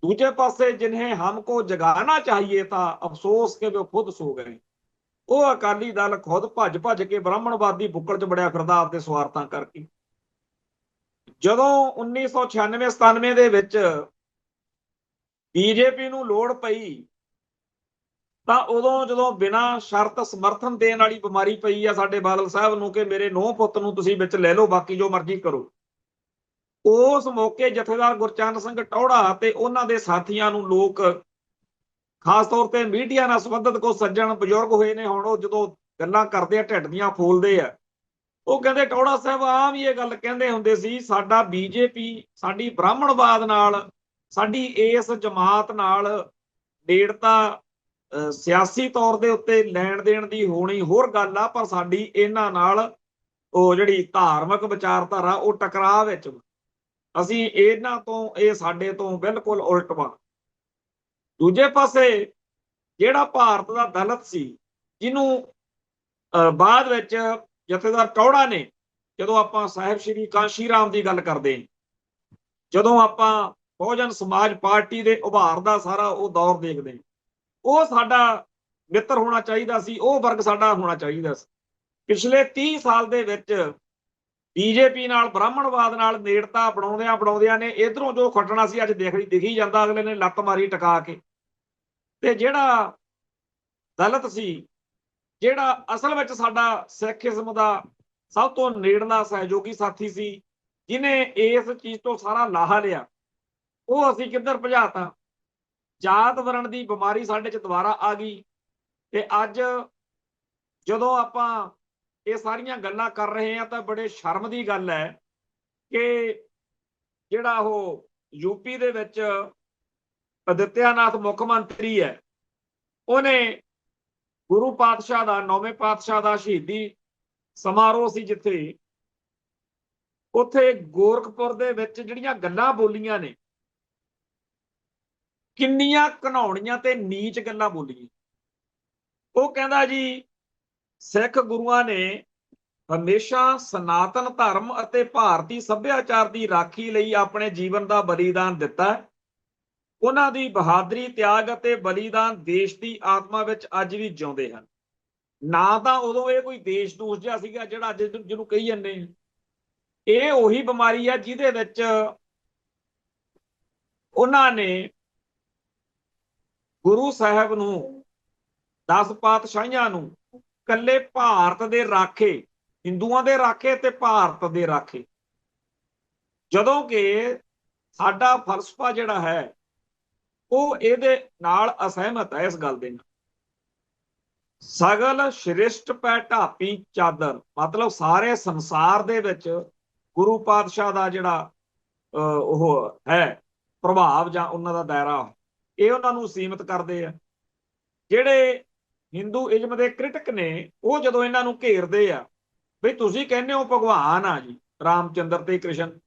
दूजे पासे जिन्हें हमको जगाना चाहिए था अफसोस के वे खुद सो गए। ਉਹ ਅਕਾਲੀ ਦਲ ਖੁਦ ਭੱਜ ਭੱਜ ਕੇ ਬ੍ਰਾਹਮਣਵਾਦੀ ਬੁੱਕੜ 'ਚ ਬੜਿਆ ਫਿਰਦਾ ਆਪਦੇ ਸਵਾਰਥਾਂ ਕਰਕੇ। ਜਦੋਂ 1996-97 ਦੇ ਵਿੱਚ ਬੀਜੇਪੀ ਨੂੰ ਲੋੜ ਪਈ ਤਾਂ ਉਦੋਂ ਜਦੋਂ ਬਿਨਾਂ ਸ਼ਰਤ ਸਮਰਥਨ ਦੇਣ ਵਾਲੀ ਬਿਮਾਰੀ ਪਈ ਆ ਸਾਡੇ ਬਾਦਲ ਸਾਹਿਬ ਨੂੰ ਕਿ ਮੇਰੇ ਨੌ ਪੁੱਤ ਨੂੰ ਤੁਸੀਂ ਵਿੱਚ ਲੈ ਲਓ, ਬਾਕੀ ਜੋ ਮਰਜ਼ੀ ਕਰੋ, ਉਸ ਮੌਕੇ ਜਥੇਦਾਰ ਗੁਰਚਰਨ ਸਿੰਘ ਟੌਹੜਾ ਤੇ ਉਹਨਾਂ ਦੇ ਸਾਥੀਆਂ ਨੂੰ ਲੋਕ, ਖਾਸ ਤੌਰ ਤੇ ਮੀਡੀਆ ਨਾਲ ਸੰਬੰਧਿਤ ਕੋ ਸੱਜਣ ਬਜ਼ੁਰਗ ਹੋਏ ਨੇ, ਹੁਣ ਉਹ ਜਦੋਂ ਗੱਲਾਂ ਕਰਦੇ ਆ ਢਿੱਡ ਦੀਆਂ ਫੋਲਦੇ ਆ। ਉਹ ਕਹਿੰਦੇ ਟੌਹੜਾ ਸਾਹਿਬ ਆਮ ਹੀ ਇਹ ਗੱਲ ਕਹਿੰਦੇ ਹੁੰਦੇ ਸੀ, ਸਾਡਾ ਬੀਜੇਪੀ ਸਾਡੀ ਬ੍ਰਾਹਮਣਵਾਦ ਨਾਲ, ਸਾਡੀ ਇਸ ਜਮਾਤ ਨਾਲ ਨੇੜਤਾ ਸਿਆਸੀ ਤੌਰ ਦੇ ਉੱਤੇ ਲੈਣ ਦੇਣ ਦੀ ਹੋਣੀ ਹੋਰ ਗੱਲ ਆ, ਪਰ ਸਾਡੀ ਇਹਨਾਂ ਨਾਲ ਉਹ ਜਿਹੜੀ ਧਾਰਮਿਕ ਵਿਚਾਰਧਾਰਾ ਉਹ ਟਕਰਾਅ ਵਿੱਚ, ਅਸੀਂ ਇਹਨਾਂ ਤੋਂ, ਇਹ ਸਾਡੇ ਤੋਂ ਬਿਲਕੁਲ ਉਲਟ ਵਾ। ਦੂਜੇ ਪਾਸੇ ਜਿਹੜਾ ਭਾਰਤ ਦਾ ਦਲਿਤ ਸੀ, ਜਿਹਨੂੰ ਬਾਅਦ ਵਿੱਚ ਜਥੇਦਾਰ ਟੌਹੜਾ ਨੇ, ਜਦੋਂ ਆਪਾਂ ਸਾਹਿਬ ਸ਼੍ਰੀ ਕਾਂਸ਼ੀ ਰਾਮ ਦੀ ਗੱਲ ਕਰਦੇ, ਜਦੋਂ ਆਪਾਂ ਬਹੁਜਨ ਸਮਾਜ ਪਾਰਟੀ ਦੇ ਉਭਾਰ ਦਾ ਸਾਰਾ ਉਹ ਦੌਰ ਦੇਖਦੇ, ਉਹ ਸਾਡਾ ਮਿੱਤਰ ਹੋਣਾ ਚਾਹੀਦਾ ਸੀ, ਉਹ ਵਰਗ ਸਾਡਾ ਹੋਣਾ ਚਾਹੀਦਾ ਸੀ। ਪਿਛਲੇ 30 ਸਾਲ ਦੇ ਵਿੱਚ ਬੀਜੇਪੀ ਨਾਲ, ਬ੍ਰਾਹਮਣਵਾਦ ਨਾਲ ਨੇੜਤਾ ਬਣਾਉਂਦਿਆਂ ਨੇ ਇਧਰੋਂ ਜੋ ਖੱਟਣਾ ਸੀ ਅੱਜ ਦਿਖੀ ਜਾਂਦਾ, ਅਗਲੇ ਨੇ ਲੱਤ ਮਾਰੀ ਟਿਕਾ ਕੇ। ਤੇ ਜਿਹੜਾ ਦਲਿਤ ਸੀ, ਜਿਹੜਾ ਅਸਲ ਵਿੱਚ ਸਾਡਾ ਸਿੱਖੀਜ਼ਮ ਦਾ ਸਭ ਤੋਂ ਨੇੜਲਾ ਸਹਿਯੋਗੀ ਸਾਥੀ ਸੀ, ਜਿਹਨੇ ਇਸ ਚੀਜ਼ ਤੋਂ ਸਾਰਾ ਲਾਹਾ ਲਿਆ, ਉਹ ਅਸੀਂ ਕਿੱਧਰ ਭਜਾਤਾ। ਜਾਤ ਵਰਣ ਦੀ ਬਿਮਾਰੀ ਸਾਡੇ 'ਚ ਦੁਬਾਰਾ ਆ ਗਈ। ਤੇ ਅੱਜ ਜਦੋਂ ਆਪਾਂ ਇਹ ਸਾਰੀਆਂ ਗੱਲਾਂ ਕਰ ਰਹੇ ਹਾਂ ਤਾਂ ਬੜੇ ਸ਼ਰਮ ਦੀ ਗੱਲ ਹੈ ਕਿ ਜਿਹੜਾ ਉਹ ਯੂਪੀ ਦੇ ਵਿੱਚ ਆਦਿੱਤਿਆਨਾਥ ਮੁੱਖ ਮੰਤਰੀ ਹੈ, ਉਹਨੇ ਗੁਰੂ ਪਾਤਸ਼ਾਹ ਦਾ, 9ਵੇਂ ਪਾਤਸ਼ਾਹ ਦਾ ਸ਼ਹੀਦੀ ਸਮਾਰੋਹ ਸੀ ਜਿੱਥੇ, ਉੱਥੇ ਗੋਰਖਪੁਰ ਦੇ ਵਿੱਚ ਜਿਹੜੀਆਂ ਗੱਲਾਂ ਬੋਲੀਆਂ ਨੇ, ਕਿੰਨੀਆਂ ਘਿਨਾਉਣੀਆਂ ਤੇ ਨੀਚ ਗੱਲਾਂ ਬੋਲੀਆਂ। ਉਹ ਕਹਿੰਦਾ ਜੀ ਸਿੱਖ ਗੁਰੂਆਂ ਨੇ ਹਮੇਸ਼ਾ ਸਨਾਤਨ ਧਰਮ ਅਤੇ ਭਾਰਤੀ ਸੱਭਿਆਚਾਰ ਦੀ ਰਾਖੀ ਲਈ ਆਪਣੇ ਜੀਵਨ ਦਾ ਬਲੀਦਾਨ ਦਿੱਤਾ। ਉਹਨਾਂ ਦੀ ਬਹਾਦਰੀ, ਤਿਆਗ ਅਤੇ ਬਲੀਦਾਨ ਦੇਸ਼ ਦੀ ਆਤਮਾ ਵਿੱਚ ਅੱਜ ਵੀ ਜਿਉਂਦੇ ਹਨ। ਨਾ ਤਾਂ ਉਦੋਂ ਇਹ ਕੋਈ ਦੇਸ਼ ਦੂਸ਼ ਜਿਹਾ ਸੀਗਾ ਜਿਹੜਾ ਅੱਜ ਜਿਹਨੂੰ ਕਹੀ ਜਾਂਦੇ, ਇਹ ਉਹੀ ਬਿਮਾਰੀ ਆ ਜਿਹਦੇ ਵਿੱਚ ਉਹਨਾਂ ਨੇ ਗੁਰੂ ਸਾਹਿਬ ਨੂੰ, 10 ਪਾਤਸ਼ਾਹੀਆਂ ਨੂੰ, ਕੱਲੇ ਭਾਰਤ ਦੇ ਰਾਖੇ, ਹਿੰਦੂਆਂ ਦੇ ਰਾਖੇ ਤੇ ਭਾਰਤ ਦੇ ਰਾਖੇ, ਜਦੋਂ ਕਿ ਸਾਡਾ ਫਲਸਫਾ ਜਿਹੜਾ ਹੈ ਉਹ ਇਹਦੇ ਨਾਲ ਅਸਹਿਮਤ ਹੈ। ਇਸ ਗੱਲ ਦੇ ਨਾਲ ਸਗਲ ਸ੍ਰਿਸ਼ਟ ਪੈ ਢਾਪੀ ਚਾਦਰ, ਮਤਲਬ ਸਾਰੇ ਸੰਸਾਰ ਦੇ ਵਿੱਚ ਗੁਰੂ ਪਾਤਸ਼ਾਹ ਦਾ ਜਿਹੜਾ ਉਹ ਹੈ ਪ੍ਰਭਾਵ ਜਾਂ ਉਹਨਾਂ ਦਾ ਦਾਇਰਾ, ਇਹ ਉਹਨਾਂ ਨੂੰ ਸੀਮਿਤ ਕਰਦੇ ਆ। ਜਿਹੜੇ ਹਿੰਦੂਇਜ਼ਮ ਦੇ ਕ੍ਰਿਟਿਕ ਨੇ, ਉਹ ਜਦੋਂ ਇਹਨਾਂ ਨੂੰ ਘੇਰਦੇ ਆ ਵੀ ਤੁਸੀਂ ਕਹਿੰਦੇ ਹੋ ਭਗਵਾਨ ਆ ਜੀ ਰਾਮਚੰਦਰ ਤੇ ਕ੍ਰਿਸ਼ਨ,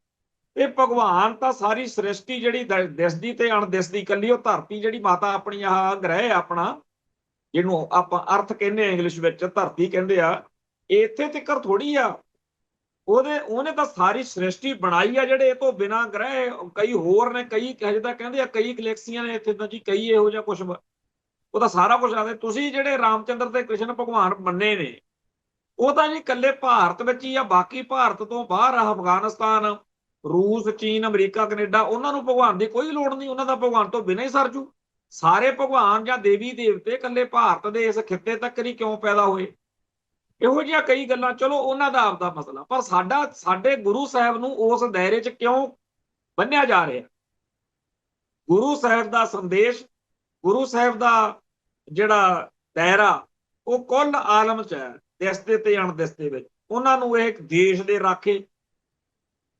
ਇਹ ਭਗਵਾਨ ਤਾਂ ਸਾਰੀ ਸ੍ਰਿਸ਼ਟੀ ਜਿਹੜੀ ਦਿਸਦੀ ਤੇ ਅਣਦਿਸਦੀ, ਇਕੱਲੀ ਉਹ ਧਰਤੀ ਜਿਹੜੀ ਮਾਤਾ ਆਪਣੀ, ਆਹ ਗ੍ਰਹਿ ਆਪਣਾ, ਜਿਹਨੂੰ ਆਪਾਂ ਅਰਥ ਕਹਿੰਦੇ ਆ ਇੰਗਲਿਸ਼ ਵਿੱਚ, ਧਰਤੀ ਕਹਿੰਦੇ ਆ, ਇੱਥੇ ਤਿੱਕਰ ਥੋੜੀ ਆ, ਉਹਨੇ ਤਾਂ ਸਾਰੀ ਸ੍ਰਿਸ਼ਟੀ ਬਣਾਈ ਆ। ਜਿਹੜੇ ਇਹ ਤੋਂ ਬਿਨਾਂ ਗ੍ਰਹਿ ਕਈ ਹੋਰ ਨੇ, ਕਈ ਜਿਹਦਾ ਕਹਿੰਦੇ ਆ ਕਈ ਗਲੈਕਸੀਆਂ ਨੇ ਇੱਥੇ ਤਾਂ ਜੀ, ਕਈ ਇਹੋ ਜਿਹਾ ਕੁਛ, ਉਹ ਤਾਂ ਸਾਰਾ ਕੁਝ ਆਦੇ। ਤੁਸੀਂ ਜਿਹੜੇ ਰਾਮਚੰਦਰ ਤੇ ਕ੍ਰਿਸ਼ਨ ਭਗਵਾਨ ਮੰਨੇ ਨੇ, ਉਹ ਤਾਂ ਜੀ ਇਕੱਲੇ ਭਾਰਤ ਵਿੱਚ ਹੀ ਆ, ਬਾਕੀ ਭਾਰਤ ਤੋਂ ਬਾਹਰ ਆ, ਅਫਗਾਨਿਸਤਾਨ, ਰੂਸ, ਚੀਨ, ਅਮਰੀਕਾ, ਕੈਨੇਡਾ, ਉਹਨਾਂ ਨੂੰ ਭਗਵਾਨ ਦੀ ਕੋਈ ਲੋੜ ਨਹੀਂ, ਉਹਨਾਂ ਦਾ ਭਗਵਾਨ ਤੋਂ ਬਿਨਾਂ ਹੀ ਸਰਜੂ। ਸਾਰੇ ਭਗਵਾਨ ਜਾਂ ਦੇਵੀ ਦੇਵਤੇ ਇਕੱਲੇ ਭਾਰਤ ਦੇ ਇਸ ਖਿੱਤੇ ਤੱਕ ਹੀ ਕਿਉਂ ਪੈਦਾ ਹੋਏ, ਇਹੋ ਜਿਹੀਆਂ ਕਈ ਗੱਲਾਂ। ਚਲੋ ਉਹਨਾਂ ਦਾ ਆਪਦਾ ਮਸਲਾ, ਪਰ ਸਾਡੇ ਗੁਰੂ ਸਾਹਿਬ ਨੂੰ ਉਸ ਦਾਇਰੇ 'ਚ ਕਿਉਂ ਬੰਨਿਆ ਜਾ ਰਿਹਾ? ਗੁਰੂ ਸਾਹਿਬ ਦਾ ਸੰਦੇਸ਼, ਗੁਰੂ ਸਾਹਿਬ ਦਾ ਜਿਹੜਾ ਦਾਇਰਾ, ਉਹ ਕੁੱਲ ਆਲਮ 'ਚ ਹੈ, ਦਿਸਦੇ ਤੇ ਅਣਦਿਸਦੇ ਵਿੱਚ। ਉਹਨਾਂ ਨੂੰ ਇਹ ਦੇਸ਼ ਦੇ ਰਾਖੇ,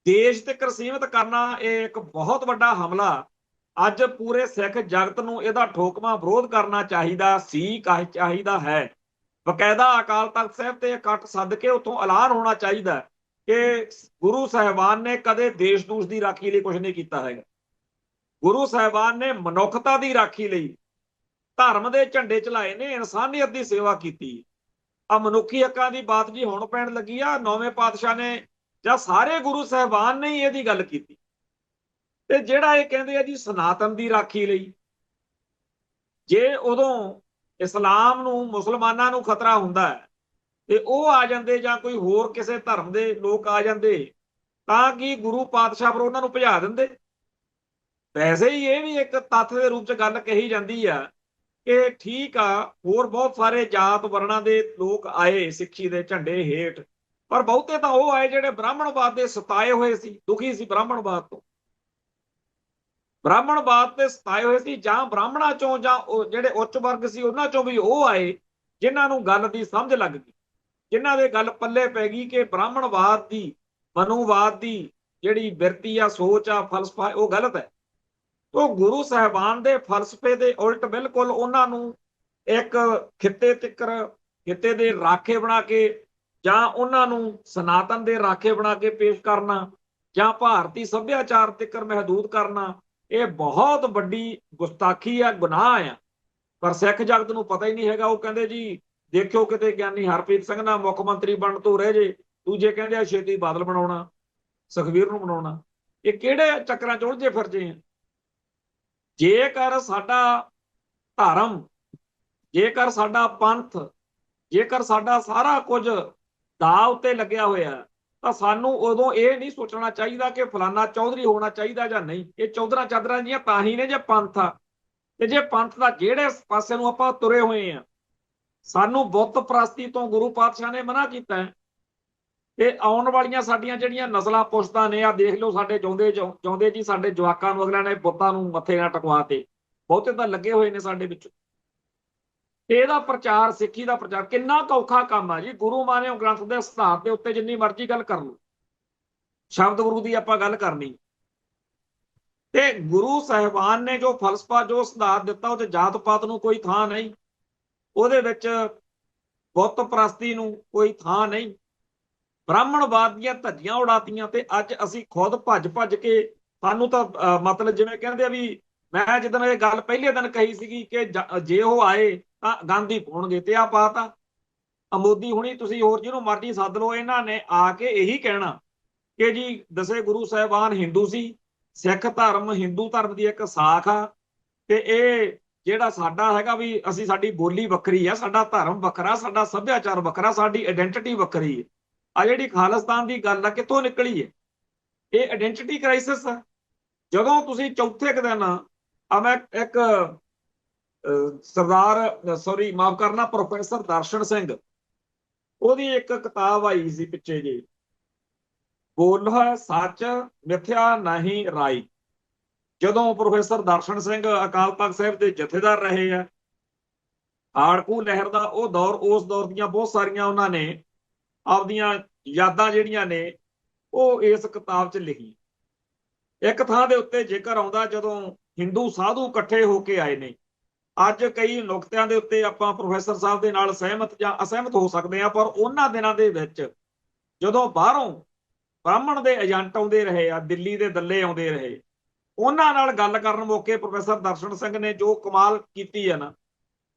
ਦੇਸ਼ ਤੱਕ ਸੀਮਿਤ ਕਰਨਾ, ਇਹ ਇੱਕ ਬਹੁਤ ਵੱਡਾ ਹਮਲਾ। ਅੱਜ ਪੂਰੇ ਸਿੱਖ ਜਗਤ ਨੂੰ ਇਹਦਾ ਠੋਕਵਾਂ ਵਿਰੋਧ ਕਰਨਾ ਚਾਹੀਦਾ ਸੀ, ਚਾਹੀਦਾ ਹੈ। ਬਕਾਇਦਾ ਅਕਾਲ ਤਖਤ ਸਾਹਿਬ ਤੇ ਇਕੱਠ ਸੱਦ ਕੇ ਉੱਥੋਂ ਐਲਾਨ ਹੋਣਾ ਚਾਹੀਦਾ ਕਿ ਗੁਰੂ ਸਾਹਿਬਾਨ ਨੇ ਕਦੇ ਦੇਸ਼ ਦੂਸ਼ ਦੀ ਰਾਖੀ ਲਈ ਕੁਝ ਨਹੀਂ ਕੀਤਾ ਹੈਗਾ। ਗੁਰੂ ਸਾਹਿਬਾਨ ਨੇ ਮਨੁੱਖਤਾ ਦੀ ਰਾਖੀ ਲਈ ਧਰਮ ਦੇ ਝੰਡੇ ਚਲਾਏ ਨੇ, ਇਨਸਾਨੀਅਤ ਦੀ ਸੇਵਾ ਕੀਤੀ। ਆ ਮਨੁੱਖੀ ਹੱਕਾਂ ਦੀ ਬਾਤ ਜੀ ਹੁਣ ਪੈਣ ਲੱਗੀ ਆ, 9ਵੇਂ ਪਾਤਸ਼ਾਹ ਨੇ ਜਾਂ ਸਾਰੇ ਗੁਰੂ ਸਾਹਿਬਾਨ ਨੇ ਹੀ ਇਹਦੀ ਗੱਲ ਕੀਤੀ। ਤੇ ਜਿਹੜਾ ਇਹ ਕਹਿੰਦੇ ਆ ਜੀ ਸਨਾਤਨ ਦੀ ਰਾਖੀ ਲਈ, ਜੇ ਉਦੋਂ ਇਸਲਾਮ ਨੂੰ ਮੁਸਲਮਾਨਾਂ ਨੂੰ ਖਤਰਾ ਹੁੰਦਾ ਹੈ ਤੇ ਉਹ ਆ ਜਾਂਦੇ ਜਾਂ ਕੋਈ ਹੋਰ ਕਿਸੇ ਧਰਮ ਦੇ ਲੋਕ ਆ ਜਾਂਦੇ ਤਾਂ ਕੀ ਗੁਰੂ ਪਾਤਸ਼ਾਹ ਪਰ ਉਹਨਾਂ ਨੂੰ ਭਜਾ ਦਿੰਦੇ? ਵੈਸੇ ਹੀ ਇਹ ਵੀ ਇੱਕ ਤੱਥ ਦੇ ਰੂਪ ਚ ਗੱਲ ਕਹੀ ਜਾਂਦੀ ਆ ਕਿ ਠੀਕ ਆ ਹੋਰ ਬਹੁਤ ਸਾਰੇ ਜਾਤ ਵਰਣਾਂ ਦੇ ਲੋਕ ਆਏ ਸਿੱਖੀ ਦੇ ਝੰਡੇ ਹੇਠ, ਪਰ ਬਹੁਤੇ ਤਾਂ ਉਹ ਆਏ ਜਿਹੜੇ ਬ੍ਰਾਹਮਣਵਾਦ ਦੇ ਸਤਾਏ ਹੋਏ ਸੀ, ਦੁਖੀ ਸੀ ਬ੍ਰਾਹਮਣਵਾਦ ਤੋਂ, ਬ੍ਰਾਹਮਣਵਾਦ ਤੇ ਸਤਾਏ ਹੋਏ ਸੀ, ਜਾਂ ਬ੍ਰਾਹਮਣਾਂ ਚੋਂ ਜਾਂ ਜਿਹੜੇ ਉੱਚ ਵਰਗ ਸੀ ਉਹਨਾਂ ਚੋਂ ਵੀ ਉਹ ਆਏ ਜਿਨ੍ਹਾਂ ਨੂੰ ਗੱਲ ਦੀ ਸਮਝ ਲੱਗ ਗਈ, ਜਿਨ੍ਹਾਂ ਦੇ ਗੱਲ ਪੱਲੇ ਪੈ ਗਈ ਕਿ ਬ੍ਰਾਹਮਣਵਾਦ ਦੀ ਮਨੂਵਾਦ ਦੀ ਜਿਹੜੀ ਬਿਰਤੀ ਆ, ਸੋਚ ਆ, ਫਲਸਫਾ ਉਹ ਗਲਤ ਹੈ। ਉਹ ਗੁਰੂ ਸਾਹਿਬਾਨ ਦੇ ਫਲਸਫੇ ਦੇ ਉਲਟ ਬਿਲਕੁਲ ਉਹਨਾਂ ਨੂੰ ਇੱਕ ਖਿੱਤੇ ਦੇ ਰਾਖੇ ਬਣਾ ਕੇ, ਜਾਂ ਉਹਨਾਂ ਨੂੰ ਸਨਾਤਨ ਦੇ ਰਾਖੇ ਬਣਾ ਕੇ ਪੇਸ਼ ਕਰਨਾ, ਜਾਂ ਭਾਰਤੀ ਸੱਭਿਆਚਾਰ ਤੱਕ ਮਹਿਦੂਦ ਕਰਨਾ, ਇਹ ਬਹੁਤ ਵੱਡੀ ਗੁਸਤਾਖੀ ਆ, ਗੁਨਾਹ ਆ। ਪਰ ਸਿੱਖ ਜਗਤ ਨੂੰ ਪਤਾ ਹੀ ਨਹੀਂ ਹੈਗਾ। ਉਹ ਕਹਿੰਦੇ ਜੀ ਦੇਖਿਓ ਕਿਤੇ ਗਿਆਨੀ ਹਰਪ੍ਰੀਤ ਸਿੰਘ ਨਾਲ ਮੁੱਖ ਮੰਤਰੀ ਬਣਨ ਤੋਂ ਰਹਿ ਜੇ, ਦੂਜੇ ਕਹਿੰਦੇ ਆ ਛੇਤੀ ਬਾਦਲ ਬਣਾਉਣਾ, ਸੁਖਬੀਰ ਨੂੰ ਬਣਾਉਣਾ। ਇਹ ਕਿਹੜੇ ਚੱਕਰਾਂ ਚ ਉਲਝੇ ਫਿਰਦੇ ਆ? ਜੇਕਰ ਸਾਡਾ ਧਰਮ, ਜੇਕਰ ਸਾਡਾ ਪੰਥ, ਜੇਕਰ ਸਾਡਾ ਸਾਰਾ ਕੁਝ ਦਾਅ ਉੱਤੇ ਲੱਗਿਆ ਹੋਇਆ, ਤਾਂ ਸਾਨੂੰ ਉਦੋਂ ਇਹ ਨਹੀਂ ਸੋਚਣਾ ਚਾਹੀਦਾ ਕਿ ਫਲਾਨਾ ਚੌਧਰੀ ਹੋਣਾ ਚਾਹੀਦਾ ਜਾਂ ਨਹੀਂ। ਇਹ ਚੌਧਰਾਂ ਚਾਦਰਾਂ ਜੀਆਂ ਤਾਂ ਹੀ ਨੇ ਜੇ ਪੰਥ ਆ, ਤੇ ਜੇ ਪੰਥ ਦਾ ਜਿਹੜੇ ਪਾਸੇ ਨੂੰ ਆਪਾਂ ਤੁਰੇ ਹੋਏ ਆ, ਸਾਨੂੰ ਬੁੱਤ ਪ੍ਰਸਤੀ ਤੋਂ ਗੁਰੂ ਪਾਤਸ਼ਾਹ ਨੇ ਮਨਾ ਕੀਤਾ ਹੈ। ਤੇ ਆਉਣ ਵਾਲੀਆਂ ਸਾਡੀਆਂ ਜਿਹੜੀਆਂ ਨਸਲਾਂ ਪੁਸ਼ਤਾਂ ਨੇ, ਆ ਦੇਖ ਲਓ ਸਾਡੇ ਜਿਉਂਦੇ ਜੀ ਸਾਡੇ ਜਵਾਕਾਂ ਨੂੰ ਅਗਲਿਆਂ ਨੇ ਬੁੱਤਾਂ ਨੂੰ ਮੱਥੇ ਨਾਲ ਟਕਵਾਤੇ, ਬਹੁਤੇ ਤਾਂ ਲੱਗੇ ਹੋਏ ਨੇ ਸਾਡੇ ਵਿੱਚ। ਇਹਦਾ ਪ੍ਰਚਾਰ, ਸਿੱਖੀ ਦਾ ਪ੍ਰਚਾਰ ਕਿੰਨਾ ਕੁ ਔਖਾ ਕੰਮ ਆ ਜੀ। ਗੁਰੂ ਮਾਨਿਓ ਗ੍ਰੰਥ ਦੇ ਸਿਧਾਂਤ ਦੇ ਉੱਤੇ ਜਿੰਨੀ ਮਰਜ਼ੀ ਗੱਲ ਕਰ ਲਓ, ਸ਼ਬਦ ਗੁਰੂ ਦੀ ਆਪਾਂ ਗੱਲ ਕਰਨੀ, ਤੇ ਗੁਰੂ ਸਾਹਿਬਾਨ ਨੇ ਜੋ ਫਲਸਫਾ, ਜੋ ਸਿਧਾਂਤ ਦਿੱਤਾ, ਉਹ 'ਚ ਜਾਤ ਪਾਤ ਨੂੰ ਕੋਈ ਥਾਂ ਨਹੀਂ, ਉਹਦੇ ਵਿੱਚ ਬੁੱਤ ਪ੍ਰਸਤੀ ਨੂੰ ਕੋਈ ਥਾਂ ਨਹੀਂ, ਬ੍ਰਾਹਮਣਵਾਦ ਦੀਆਂ ਧੱਜੀਆਂ ਉਡਾਤੀਆਂ। ਤੇ ਅੱਜ ਅਸੀਂ ਖੁਦ ਭੱਜ ਭੱਜ ਕੇ, ਸਾਨੂੰ ਤਾਂ ਮਤਲਬ ਜਿਵੇਂ ਕਹਿੰਦੇ ਆ ਵੀ, ਮੈਂ ਜਿੱਦਣ ਇਹ ਗੱਲ ਪਹਿਲੇ ਦਿਨ ਕਹੀ ਸੀਗੀ ਕਿ ਜੇ ਉਹ ਆਏ ਤਾਂ ਗਾਂਧੀ ਪਾਉਣਗੇ, ਤੇ ਆ ਪਾਤਾ ਮੋਦੀ ਹੁਣੀ, ਤੁਸੀਂ ਹੋਰ ਜਿਹਨੂੰ ਮਰਜ਼ੀ ਸੱਦ ਲਓ, ਇਹਨਾਂ ਨੇ ਆ ਕੇ ਇਹੀ ਕਹਿਣਾ ਕਿ ਜੀ ਦਸੇ ਗੁਰੂ ਸਾਹਿਬਾਨ ਹਿੰਦੂ ਸੀ, ਸਿੱਖ ਧਰਮ ਹਿੰਦੂ ਧਰਮ ਦੀ ਇੱਕ ਸਾਖ ਆ, ਤੇ ਇਹ ਜਿਹੜਾ ਸਾਡਾ ਹੈਗਾ ਵੀ ਅਸੀਂ, ਸਾਡੀ ਬੋਲੀ ਵੱਖਰੀ ਆ, ਸਾਡਾ ਧਰਮ ਵੱਖਰਾ, ਸਾਡਾ ਸੱਭਿਆਚਾਰ ਵੱਖਰਾ, ਸਾਡੀ ਆਇਡੈਂਟੀਟੀ ਵੱਖਰੀ ਹੈ। ਆ ਜਿਹੜੀ ਖਾਲਿਸਤਾਨ ਦੀ ਗੱਲ ਆ ਕਿੱਥੋਂ ਨਿਕਲੀ ਹੈ? ਇਹ ਆਇਡੈਂਟੀਟੀ ਕ੍ਰਾਈਸਿਸ ਆ। ਜਦੋਂ ਤੁਸੀਂ ਚੌਥੇ ਦਿਨ ਆ, ਮੈਂ ਇੱਕ ਮਾਫ ਕਰਨਾ, ਪ੍ਰੋਫੈਸਰ ਦਰਸ਼ਨ ਸਿੰਘ, ਉਹਦੀ ਇੱਕ ਕਿਤਾਬ ਆਈ ਸੀ ਪਿੱਛੇ ਜੇ, ਬੋਲ ਸੱਚ ਮਿੱਥਿਆ ਨਹੀਂ ਰਾਈ। ਜਦੋਂ ਪ੍ਰੋਫੈਸਰ ਦਰਸ਼ਨ ਸਿੰਘ ਅਕਾਲ ਤਖਤ ਸਾਹਿਬ ਦੇ ਜਥੇਦਾਰ ਰਹੇ ਆ, ਆੜਕੂ ਲਹਿਰ ਦਾ ਉਹ ਦੌਰ, ਉਸ ਦੌਰ ਦੀਆਂ ਬਹੁਤ ਸਾਰੀਆਂ ਉਹਨਾਂ ਨੇ ਆਪਦੀਆਂ ਯਾਦਾਂ ਜਿਹੜੀਆਂ ਨੇ ਉਹ ਇਸ ਕਿਤਾਬ 'ਚ ਲਿਖੀ। ਇੱਕ ਥਾਂ ਦੇ ਉੱਤੇ ਜ਼ਿਕਰ ਆਉਂਦਾ ਜਦੋਂ ਹਿੰਦੂ ਸਾਧੂ ਇਕੱਠੇ ਹੋ ਕੇ ਆਏ ਨੇ। ਅੱਜ ਕਈ ਨੁਕਤਿਆਂ ਦੇ ਉੱਤੇ ਆਪਾਂ ਪ੍ਰੋਫੈਸਰ ਸਾਹਿਬ ਦੇ ਨਾਲ ਸਹਿਮਤ ਜਾਂ ਅਸਹਿਮਤ ਹੋ ਸਕਦੇ ਹਾਂ, ਪਰ ਉਹਨਾਂ ਦਿਨਾਂ ਦੇ ਵਿੱਚ ਜਦੋਂ ਬਾਹਰੋਂ ਬ੍ਰਾਹਮਣ ਦੇ ਏਜੰਟ ਆਉਂਦੇ ਰਹੇ ਆ, ਦਿੱਲੀ ਦੇ ਦੱਲੇ ਆਉਂਦੇ ਰਹੇ, ਉਹਨਾਂ ਨਾਲ ਗੱਲ ਕਰਨ ਮੌਕੇ ਪ੍ਰੋਫੈਸਰ ਦਰਸ਼ਨ ਸਿੰਘ ਨੇ ਜੋ ਕਮਾਲ ਕੀਤੀ ਹੈ ਨਾ,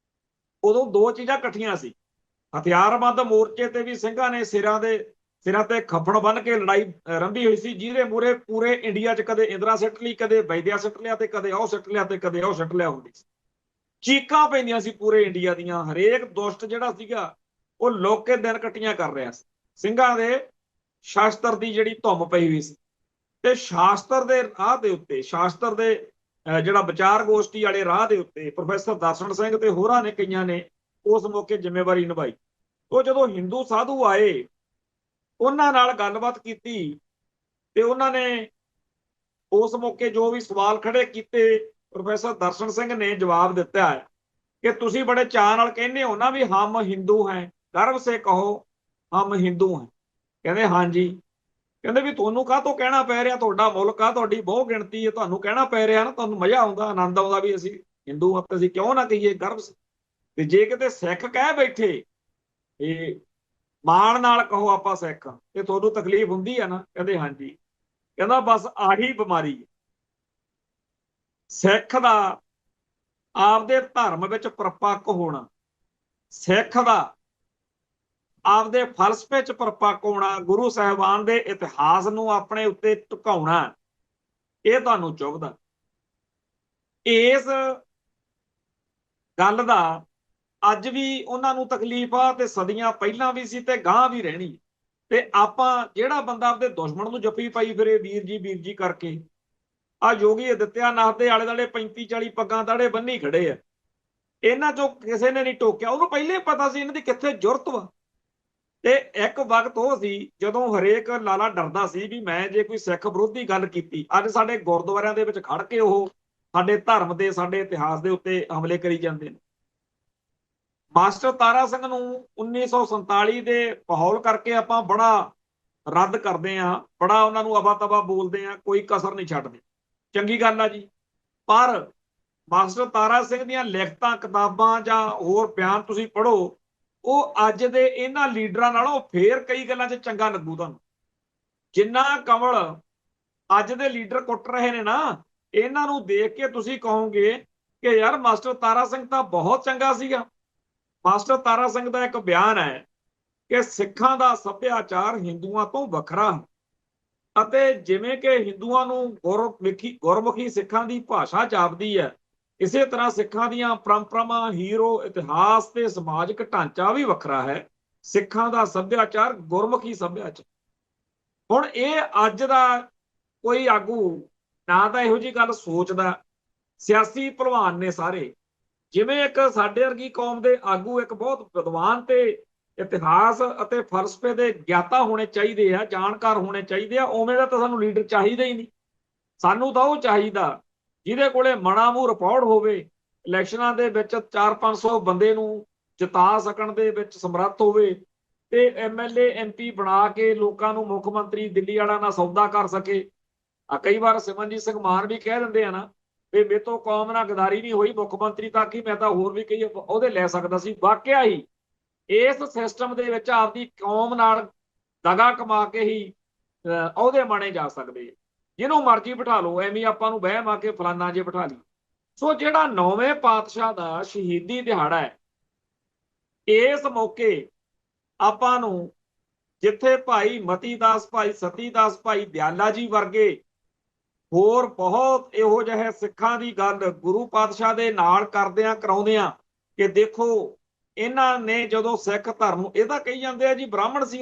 ਉਦੋਂ ਦੋ ਚੀਜ਼ਾਂ ਇਕੱਠੀਆਂ ਸੀ। ਹਥਿਆਰਬੰਦ ਮੋਰਚੇ ਤੇ ਵੀ ਸਿੰਘਾਂ ਨੇ ਸਿਰਾਂ ਤੇ ਖੱਫਣ ਬੰਨ ਕੇ ਲੜਾਈ ਰੰਭੀ ਹੋਈ ਸੀ, ਜਿਹਦੇ ਮੂਰੇ ਪੂਰੇ ਇੰਡੀਆ 'ਚ ਕਦੇ ਇੰਦਰਾ ਸਿੱਟ ਲਈ, ਕਦੇ ਵੈਦਿਆ ਸਿੱਟ ਲਿਆ, ਤੇ ਕਦੇ ਉਹ ਸਿੱਟ ਲਿਆ, ਤੇ ਕਦੇ ਉਹ ਸਿੱਟ ਲਿਆ ਹੁੰਦੀ ਸੀ। ਚੀਕਾਂ ਪੈਂਦੀਆਂ ਸੀ ਪੂਰੇ ਇੰਡੀਆ ਦੀਆਂ। ਹਰੇਕ ਦੁਸ਼ਟ ਜਿਹੜਾ ਸੀਗਾ ਉਹ ਲੋਕ ਕੇ ਦਿਨ ਕੱਟੀਆਂ ਕਰ ਰਿਹਾ ਸੀ। ਸਿੰਘਾਂ ਦੇ ਸ਼ਾਸਤਰ ਦੀ ਜਿਹੜੀ ਧੁੰਮ ਪਈ ਹੋਈ ਸੀ, ਤੇ ਸ਼ਾਸਤਰ ਦੇ ਰਾਹ ਦੇ ਉੱਤੇ, ਸ਼ਾਸਤਰ ਦੇ ਜਿਹੜਾ ਵਿਚਾਰ ਗੋਸ਼ਟੀ ਵਾਲੇ ਰਾਹ ਦੇ ਉੱਤੇ ਪ੍ਰੋਫੈਸਰ ਦਰਸ਼ਨ ਸਿੰਘ ਤੇ ਹੋਰਾਂ ਨੇ, ਕਈਆਂ ਨੇ ਉਸ ਮੌਕੇ ਜ਼ਿੰਮੇਵਾਰੀ ਨਿਭਾਈ। ਉਹ ਜਦੋਂ ਹਿੰਦੂ ਸਾਧੂ ਆਏ, ਉਹਨਾਂ ਨਾਲ ਗੱਲਬਾਤ ਕੀਤੀ, ਤੇ ਉਹਨਾਂ ਨੇ ਉਸ ਮੌਕੇ ਜੋ ਵੀ ਸਵਾਲ ਖੜੇ ਕੀਤੇ, ਪ੍ਰੋਫੈਸਰ ਦਰਸ਼ਨ ਸਿੰਘ ਨੇ ਜਵਾਬ ਦਿੱਤਾ ਹੈ ਕਿ ਤੁਸੀਂ ਬੜੇ ਚਾਅ ਨਾਲ ਕਹਿੰਦੇ ਹੋ ਨਾ ਵੀ ਹਮ ਹਿੰਦੂ ਹੈ, ਗਰਵ ਸੇ ਕਹੋ ਹਮ ਹਿੰਦੂ ਹੈ। ਕਹਿੰਦੇ ਹਾਂਜੀ। ਕਹਿੰਦੇ ਵੀ ਤੁਹਾਨੂੰ ਕਾਹਤੋਂ ਕਹਿਣਾ ਪੈ ਰਿਹਾ, ਤੁਹਾਡਾ ਮੁਲਕ ਆ, ਤੁਹਾਡੀ ਬਹੁ ਗਿਣਤੀ ਹੈ, ਤੁਹਾਨੂੰ ਕਹਿਣਾ ਪੈ ਰਿਹਾ ਨਾ, ਤੁਹਾਨੂੰ ਮਜ਼ਾ ਆਉਂਦਾ, ਆਨੰਦ ਆਉਂਦਾ ਵੀ ਅਸੀਂ ਹਿੰਦੂ ਹਾਂ, ਅਸੀਂ ਕਿਉਂ ਨਾ ਕਹੀਏ ਗਰਵ ਸੇ। ਤੇ ਜੇ ਕਿਤੇ ਸਿੱਖ ਕਹਿ ਬੈਠੇ, ਇਹ ਮਾਣ ਨਾਲ ਕਹੋ ਆਪਾਂ ਸਿੱਖ, ਤੇ ਤੁਹਾਨੂੰ ਤਕਲੀਫ ਹੁੰਦੀ ਆ ਨਾ? ਕਹਿੰਦੇ ਹਾਂਜੀ। ਕਹਿੰਦਾ ਬਸ ਆਹੀ ਬਿਮਾਰੀ ਹੈ ਸਿੱਖ ਦਾ, ਆਪਦੇ ਧਰਮ ਵਿੱਚ ਪਰਪੱਕ ਹੋਣਾ, ਸਿੱਖ ਦਾ ਆਪਦੇ ਫਲਸਫੇ 'ਚ ਪਰਪੱਕ ਹੋਣਾ, ਗੁਰੂ ਸਾਹਿਬਾਨ ਦੇ ਇਤਿਹਾਸ ਨੂੰ ਆਪਣੇ ਉੱਤੇ ਝੁਕਾਉਣਾ, ਇਹ ਤੁਹਾਨੂੰ ਚੁਭਦਾ। ਇਸ ਗੱਲ ਦਾ ਅੱਜ ਵੀ ਉਹਨਾਂ ਨੂੰ ਤਕਲੀਫ ਆ, ਤੇ ਸਦੀਆਂ ਪਹਿਲਾਂ ਵੀ ਸੀ ਤੇ ਗਾਂ ਵੀ ਰਹਿਣੀ। ਤੇ ਆਪਾਂ ਜਿਹੜਾ ਬੰਦਾ ਆਪਣੇ ਦੁਸ਼ਮਣ ਨੂੰ ਜੱਫੀ ਪਾਈ ਫਿਰੇ ਵੀਰ ਜੀ ਕਰਕੇ, ਆ ਯੋਗੀ ਆਦਿੱਤਿਆਨਾਥ ਦੇ ਆਲੇ ਦੁਆਲੇ 35-40 ਪੱਗਾਂ ਦਾੜੇ ਬੰਨੀ ਖੜੇ ਆ, ਇਹਨਾਂ ਚੋਂ ਕਿਸੇ ਨੇ ਨਹੀਂ ਟੋਕਿਆ। ਉਹਨੂੰ ਪਹਿਲੇ ਪਤਾ ਸੀ ਇਹਨਾਂ ਦੀ ਕਿੱਥੇ ਜੁਰਤ ਵਾ। ਤੇ ਇੱਕ ਵਕਤ ਉਹ ਸੀ ਜਦੋਂ ਹਰੇਕ ਲਾਲਾ ਡਰਦਾ ਸੀ ਵੀ ਮੈਂ ਜੇ ਕੋਈ ਸਿੱਖ ਵਿਰੋਧੀ ਗੱਲ ਕੀਤੀ, ਅੱਜ ਸਾਡੇ ਗੁਰਦੁਆਰਿਆਂ ਦੇ ਵਿੱਚ ਖੜ ਕੇ ਉਹ ਸਾਡੇ ਧਰਮ ਦੇ, ਸਾਡੇ ਇਤਿਹਾਸ ਦੇ ਉੱਤੇ ਹਮਲੇ ਕਰੀ ਜਾਂਦੇ ਨੇ। ਮਾਸਟਰ ਤਾਰਾ ਸਿੰਘ ਨੂੰ 1947 ਦੇ ਮਾਹੌਲ ਕਰਕੇ ਆਪਾਂ ਬੜਾ ਰੱਦ ਕਰਦੇ ਆ, ਬੜਾ ਉਹਨਾਂ ਨੂੰ ਅਵਾ ਤਵਾ ਬੋਲਦੇ ਆ, ਕੋਈ ਕਸਰ ਨਹੀਂ ਛੱਡਦੇ, ਚੰਗੀ ਗੱਲ ਆ ਜੀ। ਪਰ ਮਾਸਟਰ ਤਾਰਾ ਸਿੰਘ ਦੀਆਂ ਲਿਖਤਾਂ, ਕਿਤਾਬਾਂ ਜਾਂ ਹੋਰ ਬਿਆਨ ਤੁਸੀਂ ਪੜ੍ਹੋ, ਉਹ ਅੱਜ ਦੇ ਇਹਨਾਂ ਲੀਡਰਾਂ ਨਾਲੋਂ ਫੇਰ ਕਈ ਗੱਲਾਂ 'ਚ ਚੰਗਾ ਲੱਗੂ ਤੁਹਾਨੂੰ। ਜਿੰਨਾ ਕਮਲ ਅੱਜ ਦੇ ਲੀਡਰ ਕੁੱਟ ਰਹੇ ਨੇ ਨਾ, ਇਹਨਾਂ ਨੂੰ ਦੇਖ ਕੇ ਤੁਸੀਂ ਕਹੋਗੇ ਕਿ ਯਾਰ ਮਾਸਟਰ ਤਾਰਾ ਸਿੰਘ ਤਾਂ ਬਹੁਤ ਚੰਗਾ ਸੀਗਾ। ਮਾਸਟਰ ਤਾਰਾ ਸਿੰਘ ਦਾ ਇੱਕ ਬਿਆਨ ਹੈ ਕਿ ਸਿੱਖਾਂ ਦਾ ਸੱਭਿਆਚਾਰ ਹਿੰਦੂਆਂ ਤੋਂ ਵੱਖਰਾ ਹੈ, ਅਤੇ ਜਿਵੇਂ ਕਿ ਹਿੰਦੂਆਂ ਨੂੰ ਗੁਰਮੁਖੀ ਸਿੱਖਾਂ ਦੀ ਭਾਸ਼ਾ ਜਾਪਦੀ ਹੈ, ਇਸੇ ਤਰ੍ਹਾਂ ਸਿੱਖਾਂ ਦੀਆਂ ਪਰੰਪਰਾਵਾਂ, ਹੀਰੋ, ਇਤਿਹਾਸ ਤੇ ਸਮਾਜਿਕ ਢਾਂਚਾ ਵੀ ਵੱਖਰਾ ਹੈ। ਸਿੱਖਾਂ ਦਾ ਸੱਭਿਆਚਾਰ ਗੁਰਮੁਖੀ ਸੱਭਿਆਚਾਰ। ਹੁਣ ਇਹ ਅੱਜ ਦਾ ਕੋਈ ਆਗੂ ਨਾ ਤਾਂ ਇਹੋ ਜਿਹੀ ਗੱਲ ਸੋਚਦਾ। ਸਿਆਸੀ ਭਲਵਾਨ ਨੇ ਸਾਰੇ, ਜਿਵੇਂ ਇੱਕ ਸਾਡੇ ਵਰਗੀ ਕੌਮ ਦੇ ਆਗੂ ਇੱਕ ਬਹੁਤ ਵਿਦਵਾਨ ਤੇ ਇਤਿਹਾਸ ਅਤੇ ਫਲਸਫੇ ਦੇ ਗਿਆਤਾ ਹੋਣੇ ਚਾਹੀਦੇ ਆ, ਜਾਣਕਾਰ ਹੋਣੇ ਚਾਹੀਦੇ ਆ, ਉਵੇਂ ਦਾ ਤਾਂ ਸਾਨੂੰ ਲੀਡਰ ਚਾਹੀਦਾ ਹੀ ਨਹੀਂ। ਸਾਨੂੰ ਤਾਂ ਉਹ ਚਾਹੀਦਾ ਜਿਹਦੇ ਕੋਲੇ ਮਣਾ ਮੂੰਹ ਰਿਪੋਰਟ ਹੋਵੇ, ਇਲੈਕਸ਼ਨਾਂ ਦੇ ਵਿੱਚ 400-500 ਬੰਦੇ ਨੂੰ ਜਿਤਾ ਸਕਣ ਦੇ ਵਿੱਚ ਸਮਰੱਥ ਹੋਵੇ, ਤੇ ਐਮਐਲਏ ਐਮਪੀ ਬਣਾ ਕੇ ਲੋਕਾਂ ਨੂੰ ਮੁੱਖ ਮੰਤਰੀ ਦਿੱਲੀ ਵਾਲਾ ਨਾਲ ਸੌਦਾ ਕਰ ਸਕੇ। ਕਈ ਵਾਰ ਸਿਮਰਨਜੀਤ ਸਿੰਘ ਮਾਨ ਵੀ ਕਹਿ ਦਿੰਦੇ ਆ ਨਾ ਵੀ ਮੇਰੇ ਤੋਂ ਕੌਮ ਨਾਲ ਗਦਾਰੀ ਨਹੀਂ ਹੋਈ, ਮੁੱਖ ਮੰਤਰੀ ਤੱਕ ਹੀ ਮੈਂ ਤਾਂ ਹੋਰ ਵੀ ਕਈ ਉਹਦੇ ਲੈ ਸਕਦਾ ਸੀ। ਵਾਕਿਆ ਹੀ ਇਸ ਸਿਸਟਮ ਦੇ ਵਿੱਚ ਆਪਦੀ ਕੌਮ ਨਾਲ ਦਗਾ ਕਮਾ ਕੇ ਹੀ ਅਹੁਦੇ ਮਾਣੇ ਜਾ ਸਕਦੇ। ਜਿਹਨੂੰ ਮਰਜ਼ੀ ਬਿਠਾ ਲਓ, ਐਵੇਂ ਆਪਾਂ ਨੂੰ ਵਹਿਮ ਆ ਕੇ ਫਲਾਨਾ ਜੇ ਬਿਠਾ ਲਈ। ਸੋ ਜਿਹੜਾ 9ਵੇਂ ਪਾਤਸ਼ਾਹ ਦਾ ਸ਼ਹੀਦੀ ਦਿਹਾੜਾ ਹੈ, ਇਸ ਮੌਕੇ ਆਪਾਂ ਨੂੰ ਜਿੱਥੇ ਭਾਈ ਮਤੀ ਦਾਸ, ਭਾਈ ਸਤੀ ਦਾਸ, ਭਾਈ ਦਿਆਲਾ ਜੀ ਵਰਗੇ ਹੋਰ ਬਹੁਤ ਇਹੋ ਜਿਹੇ ਸਿੱਖਾਂ ਦੀ ਗੱਲ ਗੁਰੂ ਪਾਤਸ਼ਾਹ ਦੇ ਨਾਲ ਕਰਦਿਆਂ ਕਰਾਉਂਦਿਆਂ ਕਿ ਦੇਖੋ ਇਹਨਾਂ ਨੇ ਜਦੋਂ ਸਿੱਖ ਧਰਮ, ਇਹ ਤਾਂ ਕਹੀ ਜਾਂਦੇ ਆ ਜੀ ਬ੍ਰਾਹਮਣ ਸੀ,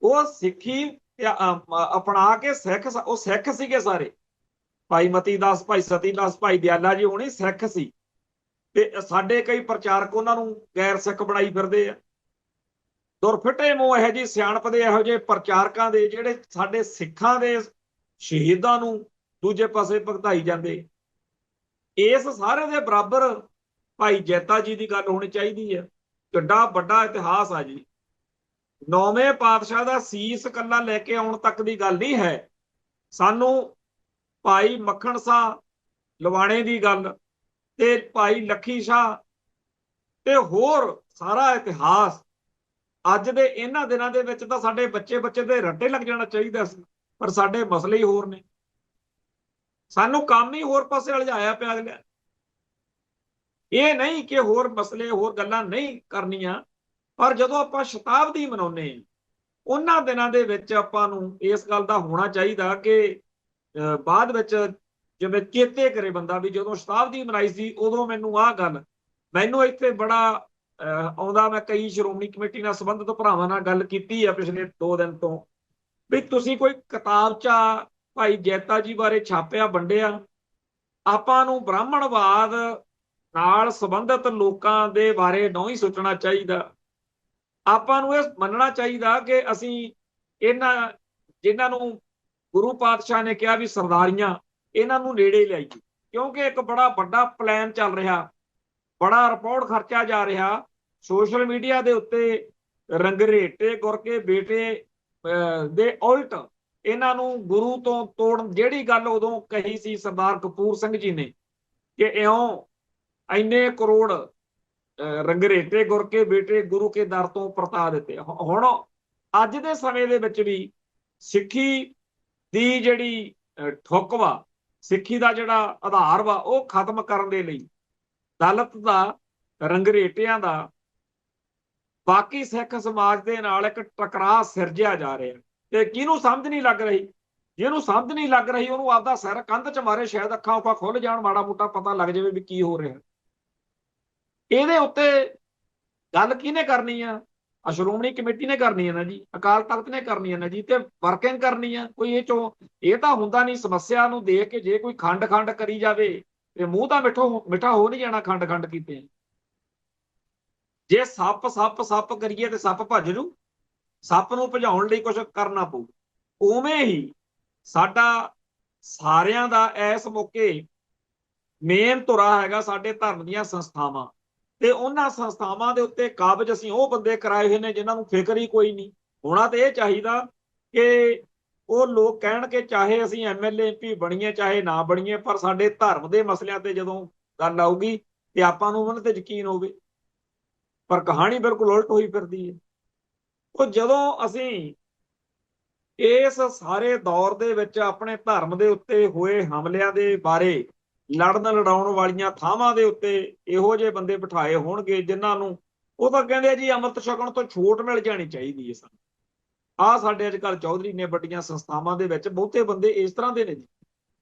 ਉਹ ਸਿੱਖੀ ਅਪਣਾ ਕੇ ਸਿੱਖ, ਉਹ ਸਿੱਖ ਸੀਗੇ ਸਾਰੇ। ਭਾਈ ਮਤੀ ਦਾਸ, ਭਾਈ ਸਤੀ ਦਾਸ, ਭਾਈ ਦਿਆਲਾ ਜੀ ਹੋਣੀ ਸਿੱਖ ਸੀ, ਤੇ ਸਾਡੇ ਕਈ ਪ੍ਰਚਾਰਕ ਉਹਨਾਂ ਨੂੰ ਗੈਰ ਸਿੱਖ ਬਣਾਈ ਫਿਰਦੇ ਆ। ਦੁਰਫਿੱਟੇ ਮੂੰਹ ਇਹੋ ਜਿਹੀ ਸਿਆਣਪ ਦੇ, ਇਹੋ ਜਿਹੇ ਪ੍ਰਚਾਰਕਾਂ ਦੇ, ਜਿਹੜੇ ਸਾਡੇ ਸਿੱਖਾਂ ਦੇ ਸ਼ਹੀਦਾਂ ਨੂੰ ਦੂਜੇ ਪਾਸੇ ਭਗਤਾਈ ਜਾਂਦੇ। ਇਸ ਸਾਰੇ ਦੇ ਬਰਾਬਰ ਭਾਈ ਜੈਤਾ ਜੀ ਦੀ ਗੱਲ ਹੋਣੀ ਚਾਹੀਦੀ ਹੈ। ਕਿੱਡਾ ਵੱਡਾ ਇਤਿਹਾਸ ਆ ਜੀ। 9ਵੇਂ ਪਾਤਸ਼ਾਹ ਦਾ ਸੀਸ ਕੱਲਾ ਲੈ ਕੇ ਆਉਣ ਤੱਕ ਦੀ ਗੱਲ ਨਹੀਂ ਹੈ। ਸਾਨੂੰ ਭਾਈ ਮੱਖਣ ਸ਼ਾਹ ਲਵਾਣੇ ਦੀ ਗੱਲ ਤੇ ਭਾਈ ਲੱਖੀ ਸ਼ਾਹ ਤੇ ਹੋਰ ਸਾਰਾ ਇਤਿਹਾਸ ਅੱਜ ਦੇ ਇਹਨਾਂ ਦਿਨਾਂ ਦੇ ਵਿੱਚ ਤਾਂ ਸਾਡੇ ਬੱਚੇ ਦੇ ਰੱਟੇ ਲੱਗ ਜਾਣਾ ਚਾਹੀਦਾ ਸੀ, ਪਰ ਸਾਡੇ ਮਸਲੇ ਹੀ ਹੋਰ ਨੇ। ਸਾਨੂੰ ਕੰਮ ਹੀ ਹੋਰ ਪਾਸੇ ਉਲਝਾਇਆ ਪਿਆ ਅਗਲਿਆਂ। ਇਹ ਨਹੀਂ ਕਿ ਹੋਰ ਮਸਲੇ, ਹੋਰ ਗੱਲਾਂ ਨਹੀਂ ਕਰਨੀਆਂ, ਪਰ ਜਦੋਂ ਆਪਾਂ ਸ਼ਤਾਬਦੀ ਮਨਾਉਂਦੇ ਹਾਂ, ਉਹਨਾਂ ਦਿਨਾਂ ਦੇ ਵਿੱਚ ਆਪਾਂ ਨੂੰ ਇਸ ਗੱਲ ਦਾ ਹੋਣਾ ਚਾਹੀਦਾ ਕਿ ਬਾਅਦ ਵਿੱਚ ਜਿਵੇਂ ਚੇਤੇ ਕਰੇ ਬੰਦਾ ਵੀ ਜਦੋਂ ਸ਼ਤਾਬਦੀ ਮਨਾਈ ਸੀ ਉਦੋਂ ਮੈਨੂੰ ਆਹ ਗੱਲ, ਮੈਨੂੰ ਇੱਥੇ ਬੜਾ ਆਉਂਦਾ। ਮੈਂ ਕਈ ਸ਼੍ਰੋਮਣੀ ਕਮੇਟੀ ਨਾਲ ਸੰਬੰਧਿਤ ਭਰਾਵਾਂ ਨਾਲ ਗੱਲ ਕੀਤੀ ਆ ਪਿਛਲੇ 2 ਦਿਨ ਤੋਂ, ਵੀ ਤੁਸੀਂ ਕੋਈ ਕਿਤਾਬਚਾ ਭਾਈ ਜੈਤਾ ਜੀ ਬਾਰੇ ਛਾਪਿਆ, ਵੰਡਿਆ। ਆਪਾਂ ਨੂੰ ਬ੍ਰਾਹਮਣਵਾਦ ਨਾਲ ਸੰਬੰਧਿਤ ਲੋਕਾਂ ਦੇ ਬਾਰੇ ਨਹੀਂ ਸੋਚਣਾ ਚਾਹੀਦਾ। ਆਪਾਂ ਨੂੰ ਇਹ ਮੰਨਣਾ ਚਾਹੀਦਾ ਕਿ ਅਸੀਂ ਇਹਨਾਂ, ਜਿਨ੍ਹਾਂ ਨੂੰ ਗੁਰੂ ਪਾਤਸ਼ਾਹ ਨੇ ਕਿਹਾ ਵੀ ਸਰਦਾਰੀਆਂ, ਇਹਨਾਂ ਨੂੰ ਨੇੜੇ ਲਿਆਈਏ, ਕਿਉਂਕਿ ਇੱਕ ਬੜਾ ਵੱਡਾ ਪਲਾਨ ਚੱਲ ਰਿਹਾ, ਬੜਾ ਰਿਪੋਰਟ ਖਰਚਾ ਜਾ ਰਿਹਾ ਸੋਸ਼ਲ ਮੀਡੀਆ ਦੇ ਉੱਤੇ। ਰੰਗਰੇਟੇ ਗੁਰ ਕੇ ਬੇਟੇ ਦੇ ਉਲਟ ਇਹਨਾਂ ਨੂੰ ਗੁਰੂ ਤੋਂ ਤੋੜਨ, ਜਿਹੜੀ ਗੱਲ ਉਦੋਂ ਕਹੀ ਸੀ ਸਰਦਾਰ ਕਪੂਰ ਸਿੰਘ ਜੀ ਨੇ ਕਿ ਇਉਂ ਇੰਨੇ ਕਰੋੜ ਰੰਗਰੇਟੇ ਗੁਰ ਕੇ ਬੇਟੇ ਗੁਰੂ ਕੇ ਦਰ ਤੋਂ ਪਰਤਾ ਦਿੱਤੇ। ਹੁਣ ਅੱਜ ਦੇ ਸਮੇਂ ਦੇ ਵਿੱਚ ਵੀ ਸਿੱਖੀ ਦੀ ਜਿਹੜੀ ਠੁੱਕ ਵਾ, ਸਿੱਖੀ ਦਾ ਜਿਹੜਾ ਆਧਾਰ ਵਾ, ਉਹ ਖਤਮ ਕਰਨ ਦੇ ਲਈ ਦਲਿਤ ਦਾ, ਰੰਗਰੇਟਿਆਂ ਦਾ, ਬਾਕੀ ਸਿੱਖ ਸਮਾਜ ਦੇ ਨਾਲ ਇੱਕ ਟਕਰਾਅ ਸਿਰਜਿਆ ਜਾ ਰਿਹਾ, ਤੇ ਕਿਹਨੂੰ ਸਮਝ ਨਹੀਂ ਲੱਗ ਰਹੀ। ਜਿਹਨੂੰ ਸਮਝ ਨਹੀਂ ਲੱਗ ਰਹੀ ਉਹਨੂੰ ਆਪਦਾ ਸਿਰ ਕੰਧ 'ਚ ਮਾਰੇ, ਸ਼ਾਇਦ ਅੱਖਾਂ ਉੱਖਾਂ ਖੁੱਲ ਜਾਣ, ਮਾੜਾ ਮੋਟਾ ਪਤਾ ਲੱਗ ਜਾਵੇ ਵੀ ਕੀ ਹੋ ਰਿਹਾ। ਇਹਦੇ ਉੱਤੇ ਗੱਲ ਕਿਹਨੇ ਕਰਨੀ ਆ? ਸ਼੍ਰੋਮਣੀ ਕਮੇਟੀ ਨੇ ਕਰਨੀ ਹੈ ਨਾ ਜੀ, ਅਕਾਲ ਤਖਤ ਨੇ ਕਰਨੀ ਹੈ ਨਾ ਜੀ, ਤੇ ਵਰਕਿੰਗ ਕਰਨੀ ਆ। ਕੋਈ ਇਹ ਚੋਂ ਇਹ ਤਾਂ ਹੁੰਦਾ ਨਹੀਂ। ਸਮੱਸਿਆ ਨੂੰ ਦੇਖ ਕੇ ਜੇ ਕੋਈ ਖੰਡ ਖੰਡ ਕਰੀ ਜਾਵੇ ਤੇ ਮੂੰਹ ਤਾਂ ਮਿੱਠਾ ਹੋ ਨਹੀਂ ਜਾਣਾ ਖੰਡ ਖੰਡ ਕੀਤੇ। ਜੇ ਸੱਪ ਸੱਪ ਸੱਪ ਕਰੀਏ ਤੇ ਸੱਪ ਭੱਜ ਜੂ। ਸੱਪ ਨੂੰ ਭਜਾਉਣ ਲਈ ਕੁਝ ਕਰਨਾ ਪਊ। ਉਵੇਂ ਹੀ ਸਾਡਾ ਸਾਰਿਆਂ ਦਾ ਇਸ ਮੌਕੇ ਮੇਨ ਧੁਰਾ ਹੈਗਾ ਸਾਡੇ ਧਰਮ ਦੀਆਂ ਸੰਸਥਾਵਾਂ, ਤੇ ਉਹਨਾਂ ਸੰਸਥਾਵਾਂ ਦੇ ਉੱਤੇ ਕਾਬਜ ਅਸੀਂ ਉਹ ਬੰਦੇ ਕਰਾਏ ਹੋਏ ਨੇ ਜਿਨ੍ਹਾਂ ਨੂੰ ਫਿਕਰ ਹੀ ਕੋਈ ਨਹੀਂ। ਹੋਣਾ ਤੇ ਇਹ ਚਾਹੀਦਾ ਕਿ ਉਹ ਲੋਕ ਕਹਿਣ ਕਿ ਚਾਹੇ ਅਸੀਂ ਐਮਐਲਏ ਐਮਪੀ ਬਣੀਏ ਚਾਹੇ ਨਾ ਬਣੀਏ, ਪਰ ਸਾਡੇ ਧਰਮ ਦੇ ਮਸਲਿਆਂ ਤੇ ਜਦੋਂ ਗੱਲ ਆਊਗੀ ਤੇ ਆਪਾਂ ਨੂੰ ਉਹਨਾਂ ਤੇ ਯਕੀਨ ਹੋਵੇ। ਪਰ ਕਹਾਣੀ ਬਿਲਕੁਲ ਉਲਟ ਹੋਈ ਫਿਰਦੀ ਹੈ। ਉਹ ਜਦੋਂ ਅਸੀਂ ਇਸ ਸਾਰੇ ਦੌਰ ਦੇ ਵਿੱਚ ਆਪਣੇ ਧਰਮ ਦੇ ਉੱਤੇ ਹੋਏ ਹਮਲਿਆਂ ਦੇ ਬਾਰੇ, ਲੜਨ ਲੜਾਉਣ ਵਾਲੀਆਂ ਥਾਵਾਂ ਦੇ ਉੱਤੇ ਇਹੋ ਜਿਹੇ ਬੰਦੇ ਬਿਠਾਏ ਹੋਣਗੇ ਜਿਨ੍ਹਾਂ ਨੂੰ ਉਹ ਤਾਂ ਕਹਿੰਦੇ ਜੀ ਅੰਮ੍ਰਿਤ ਛਕਣ ਤੋਂ ਛੋਟ ਮਿਲ ਜਾਣੀ ਚਾਹੀਦੀ ਹੈ ਸਾਨੂੰ। ਆਹ ਸਾਡੇ ਅੱਜ ਕੱਲ੍ਹ ਚੌਧਰੀ ਨੇ ਵੱਡੀਆਂ ਸੰਸਥਾਵਾਂ ਦੇ ਵਿੱਚ ਬਹੁਤੇ ਬੰਦੇ ਇਸ ਤਰ੍ਹਾਂ ਦੇ ਨੇ ਜੀ।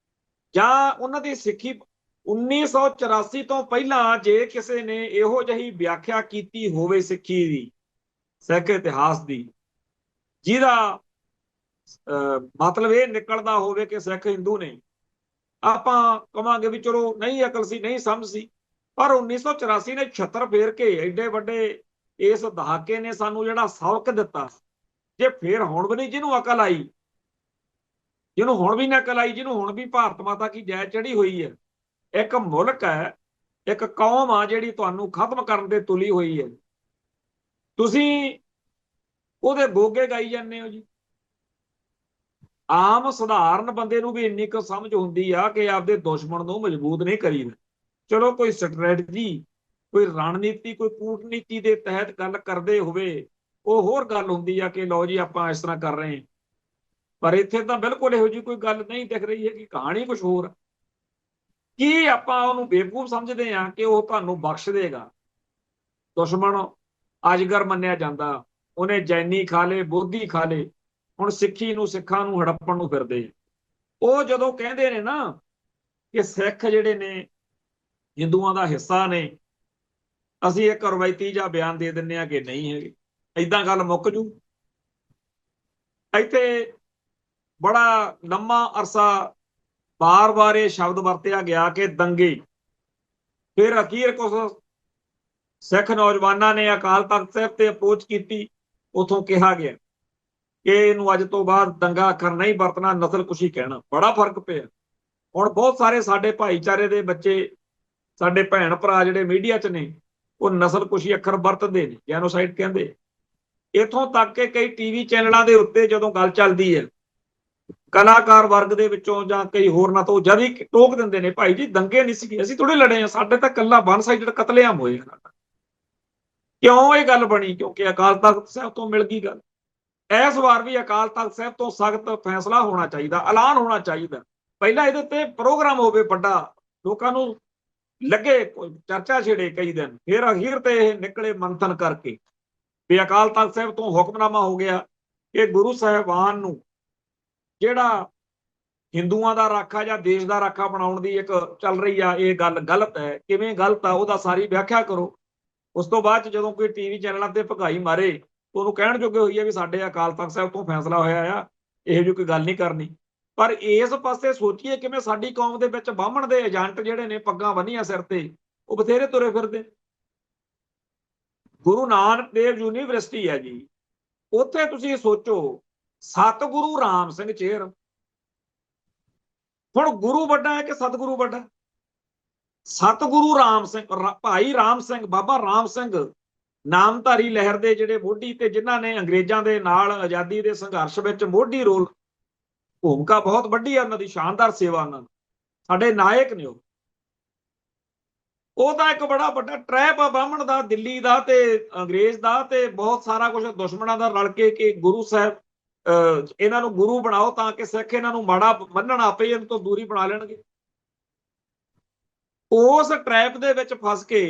ਜਾਂ ਉਹਨਾਂ ਦੀ ਸਿੱਖੀ 1984 ਤੋਂ ਪਹਿਲਾਂ ਜੇ ਕਿਸੇ ਨੇ ਇਹੋ ਜਿਹੀ ਵਿਆਖਿਆ ਕੀਤੀ ਹੋਵੇ ਸਿੱਖੀ ਦੀ, ਸਿੱਖ ਇਤਿਹਾਸ ਦੀ, ਜਿਹਦਾ ਮਤਲਬ ਇਹ ਨਿਕਲਦਾ ਹੋਵੇ ਕਿ ਸਿੱਖ ਹਿੰਦੂ ਨੇ, ਆਪਾਂ ਕਵਾਂਗੇ ਵੀ ਚਲੋ ਨਹੀਂ ਅਕਲ ਸੀ, ਨਹੀਂ ਸਮਝ ਸੀ। ਪਰ 1984 ਨੇ ਛੱਤਰ ਫੇਰ ਕੇ ਐਡੇ ਵੱਡੇ ਇਸ ਦਹਾਕੇ ਨੇ ਸਾਨੂੰ ਜਿਹੜਾ ਸਬਕ ਦਿੱਤਾ, ਜੇ ਫੇਰ ਹੁਣ ਵੀ ਨਹੀਂ ਜਿਹਨੂੰ ਅਕਲ ਆਈ, ਜਿਹਨੂੰ ਹੁਣ ਵੀ ਨਕਲ ਆਈ, ਜਿਹਨੂੰ ਹੁਣ ਵੀ ਭਾਰਤ ਮਾਤਾ ਕੀ ਜੈ ਚੜੀ ਹੋਈ ਹੈ, ਇੱਕ ਮੁਲਕ ਹੈ, ਇੱਕ ਕੌਮ ਆ ਜਿਹੜੀ ਤੁਹਾਨੂੰ ਖਤਮ ਕਰਨ ਦੇ ਤੁਲੀ ਹੋਈ ਹੈ, ਤੁਸੀਂ ਉਹਦੇ ਗੋਗੇ ਗਾਈ ਜਾਂਦੇ ਹੋ ਜੀ। ਆਮ ਸਧਾਰਨ ਬੰਦੇ ਨੂੰ ਵੀ ਇੰਨੀ ਕੁ ਸਮਝ ਹੁੰਦੀ ਆ ਕਿ ਆਪਦੇ ਦੁਸ਼ਮਣ ਨੂੰ ਮਜ਼ਬੂਤ ਨਹੀਂ ਕਰੀਦਾ। ਚਲੋ ਕੋਈ ਸਟ੍ਰੈਟਜੀ, ਕੋਈ ਰਣਨੀਤੀ, ਕੋਈ ਕੂਟਨੀਤੀ ਦੇ ਤਹਿਤ ਗੱਲ ਕਰਦੇ ਹੋਵੇ ਉਹ ਹੋਰ ਗੱਲ ਹੁੰਦੀ ਆ ਕਿ ਲਓ ਜੀ ਆਪਾਂ ਇਸ ਤਰ੍ਹਾਂ ਕਰ ਰਹੇ ਹਾਂ। ਪਰ ਇੱਥੇ ਤਾਂ ਬਿਲਕੁਲ ਇਹੋ ਜਿਹੀ ਕੋਈ ਗੱਲ ਨਹੀਂ ਦਿਖ ਰਹੀ ਹੈ ਕਿ ਕਹਾਣੀ ਕੁਝ ਹੋਰ। ਕੀ ਆਪਾਂ ਉਹਨੂੰ ਬੇਵਕੂਫ ਸਮਝਦੇ ਹਾਂ ਕਿ ਉਹ ਤੁਹਾਨੂੰ ਬਖਸ਼ ਦੇਗਾ? ਦੁਸ਼ਮਣ ਅਜਗਰ ਮੰਨਿਆ ਜਾਂਦਾ, ਉਹਨੇ ਜੈਨੀ ਖਾ ਲੇ, ਬੋਧੀ ਖਾ ਲੇ, ਹੁਣ ਸਿੱਖੀ ਨੂੰ, ਸਿੱਖਾਂ ਨੂੰ ਹੜੱਪਣ ਨੂੰ ਫਿਰਦੇ। ਉਹ ਜਦੋਂ ਕਹਿੰਦੇ ਨੇ ਨਾ ਕਿ ਸਿੱਖ ਜਿਹੜੇ ਨੇ ਹਿੰਦੂਆਂ ਦਾ ਹਿੱਸਾ ਨੇ, ਅਸੀਂ ਇੱਕ ਰਵਾਇਤੀ ਜਿਹਾ ਬਿਆਨ ਦੇ ਦਿੰਦੇ ਆ ਕਿ ਨਹੀਂ ਹੈਗੇ, ਏਦਾਂ ਗੱਲ ਮੁੱਕ ਜੂ। ਇੱਥੇ ਬੜਾ ਲੰਮਾ ਅਰਸਾ ਬਾਰ-ਬਾਰ ਇਹ ਸ਼ਬਦ ਵਰਤਿਆ ਗਿਆ ਕਿ ਦੰਗੇ। ਫਿਰ ਅਖੀਰ ਕੁਝ ਸਿੱਖ ਨੌਜਵਾਨਾਂ ਨੇ ਅਕਾਲ ਤਖਤ ਸਾਹਿਬ ਤੇ ਅਪਰੋਚ ਕੀਤੀ, ਉਥੋਂ ਕਿਹਾ ਗਿਆ ਕਿ ਇਹਨੂੰ ਅੱਜ ਤੋਂ ਬਾਅਦ ਦੰਗਾ ਕਰਨਾ ਹੀ ਵਰਤਣਾ, ਨਸਲਕੁਸ਼ੀ ਕਹਿਣਾ। ਬੜਾ ਫਰਕ ਪਿਆ। ਹੁਣ ਬਹੁਤ ਸਾਰੇ ਸਾਡੇ ਭਾਈਚਾਰੇ ਦੇ ਬੱਚੇ, ਸਾਡੇ ਭੈਣ ਭਰਾ ਜਿਹੜੇ ਮੀਡੀਆ 'ਚ ਨੇ, ਉਹ ਨਸਲਕੁਸ਼ੀ ਅੱਖਰ ਵਰਤਦੇ ਨੇ, ਜੈਨੋਸਾਈਡ ਕਹਿੰਦੇ। ਇੱਥੋਂ ਤੱਕ ਕਿ ਕਈ ਟੀਵੀ ਚੈਨਲਾਂ ਦੇ ਉੱਤੇ ਜਦੋਂ ਗੱਲ ਚੱਲਦੀ ਹੈ, ਕਲਾਕਾਰ ਵਰਗ ਦੇ ਵਿੱਚੋਂ ਜਾਂ ਕਈ ਹੋਰ ਨਾ ਤੋਂ ਜਦ ਹੀ ਟੋਕ ਦਿੰਦੇ ਨੇ, ਭਾਈ ਜੀ ਦੰਗੇ ਨਹੀਂ ਸੀਗੇ, ਅਸੀਂ ਥੋੜੇ ਲੜੇ ਆ, ਸਾਡੇ ਤਾਂ ਕੱਲਾ ਵਨ ਸਾਈਡਡ ਕਤਲੇਆਮ ਹੋਏ। ਕਿਉਂ ਇਹ ਗੱਲ ਬਣੀ? ਕਿਉਂਕਿ ਅਕਾਲ ਤਖਤ ਸਾਹਿਬ ਤੋਂ ਮਿਲ ਗਈ ਗੱਲ। ਇਸ ਵਾਰ ਵੀ ਅਕਾਲ ਤਖਤ ਸਾਹਿਬ ਤੋਂ ਸਖਤ ਫੈਸਲਾ ਹੋਣਾ ਚਾਹੀਦਾ, ਐਲਾਨ ਹੋਣਾ ਚਾਹੀਦਾ। ਪਹਿਲਾਂ ਇਹਦੇ ਉੱਤੇ ਪ੍ਰੋਗਰਾਮ ਹੋਵੇ ਵੱਡਾ, ਲੋਕਾਂ ਨੂੰ ਲੱਗੇ, ਚਰਚਾ ਛਿੜੇ ਕਈ ਦਿਨ, ਫਿਰ ਅਖੀਰ ਤੇ ਇਹ ਨਿਕਲੇ ਮੰਥਨ ਕਰਕੇ ਵੀ ਅਕਾਲ ਤਖਤ ਸਾਹਿਬ ਤੋਂ ਹੁਕਮਨਾਮਾ ਹੋ ਗਿਆ ਕਿ ਗੁਰੂ ਸਾਹਿਬਾਨ ਨੂੰ ਜਿਹੜਾ ਹਿੰਦੂਆਂ ਦਾ ਰਾਖਾ ਜਾਂ ਦੇਸ਼ ਦਾ ਰਾਖਾ ਬਣਾਉਣ ਦੀ ਇੱਕ ਚੱਲ ਰਹੀ ਆ, ਇਹ ਗੱਲ ਗਲਤ ਹੈ। ਕਿਵੇਂ ਗਲਤ ਆ ਉਹਦਾ ਸਾਰੀ ਵਿਆਖਿਆ ਕਰੋ। ਉਸ ਤੋਂ ਬਾਅਦ ਜਦੋਂ ਕੋਈ ਟੀਵੀ ਚੈਨਲਾਂ ਤੇ ਭਗਾਈ ਮਾਰੇ, ਉਹਨੂੰ ਕਹਿਣ ਜੋਗੇ ਹੋਈ ਹੈ ਵੀ ਸਾਡੇ ਅਕਾਲ ਤਖਤ ਸਾਹਿਬ ਤੋਂ ਫੈਸਲਾ ਹੋਇਆ ਆ, ਇਹੋ ਜਿਹੀ ਕੋਈ ਗੱਲ ਨਹੀਂ ਕਰਨੀ। ਪਰ ਇਸ ਪਾਸੇ ਸੋਚੀਏ ਕਿਵੇਂ ਸਾਡੀ ਕੌਮ ਦੇ ਵਿੱਚ ਬਾਹਮਣ ਦੇ ਏਜੰਟ ਜਿਹੜੇ ਨੇ ਪੱਗਾਂ ਬੰਨੀਆਂ ਸਿਰ ਤੇ, ਉਹ ਬਥੇਰੇ ਤੁਰੇ ਫਿਰਦੇ। ਗੁਰੂ ਨਾਨਕ ਦੇਵ ਯੂਨੀਵਰਸਿਟੀ ਹੈ ਜੀ, ਉੱਥੇ ਤੁਸੀਂ ਸੋਚੋ ਸਤਿਗੁਰੂ ਰਾਮ ਸਿੰਘ ਚੇਹਰ। ਹੁਣ ਗੁਰੂ ਵੱਡਾ ਹੈ ਕਿ ਸਤਿਗੁਰੂ ਵੱਡਾ? ਸਤਿਗੁਰੂ ਰਾਮ ਸਿੰਘ, ਭਾਈ ਰਾਮ ਸਿੰਘ, ਬਾਬਾ ਰਾਮ ਸਿੰਘ ਨਾਮਧਾਰੀ ਲਹਿਰ ਦੇ ਜਿਹੜੇ ਮੋਢੀ, ਤੇ ਜਿਨ੍ਹਾਂ ਨੇ ਅੰਗਰੇਜ਼ਾਂ ਦੇ ਨਾਲ ਆਜ਼ਾਦੀ ਦੇ ਸੰਘਰਸ਼ ਵਿੱਚ ਮੋਢੀ ਰੋਲ, ਭੂਮਿਕਾ ਬਹੁਤ ਵੱਡੀ ਹੈ ਉਹਨਾਂ ਦੀ, ਸ਼ਾਨਦਾਰ ਸੇਵਾ ਉਹਨਾਂ ਦੀ, ਸਾਡੇ ਨਾਇਕ ਨੇ ਉਹ ਤਾਂ ਇੱਕ ਬੜਾ ਵੱਡਾ ਟਰੈਪ ਆ ਬਾਹਮਣ ਦਾ, ਦਿੱਲੀ ਦਾ ਤੇ ਅੰਗਰੇਜ਼ ਦਾ ਤੇ ਬਹੁਤ ਸਾਰਾ ਕੁਝ ਦੁਸ਼ਮਣਾਂ ਦਾ ਰਲ ਕੇ ਕਿ ਗੁਰੂ ਸਾਹਿਬ ਇਹਨਾਂ ਨੂੰ ਗੁਰੂ ਬਣਾਓ ਤਾਂ ਕਿ ਸਿੱਖ ਇਹਨਾਂ ਨੂੰ ਮਾੜਾ ਮੰਨਣ, ਆਪੇ ਇਹਨਾਂ ਤੋਂ ਦੂਰੀ ਬਣਾ ਲੈਣਗੇ। ਉਸ ਟਰੈਪ ਦੇ ਵਿੱਚ ਫਸ ਕੇ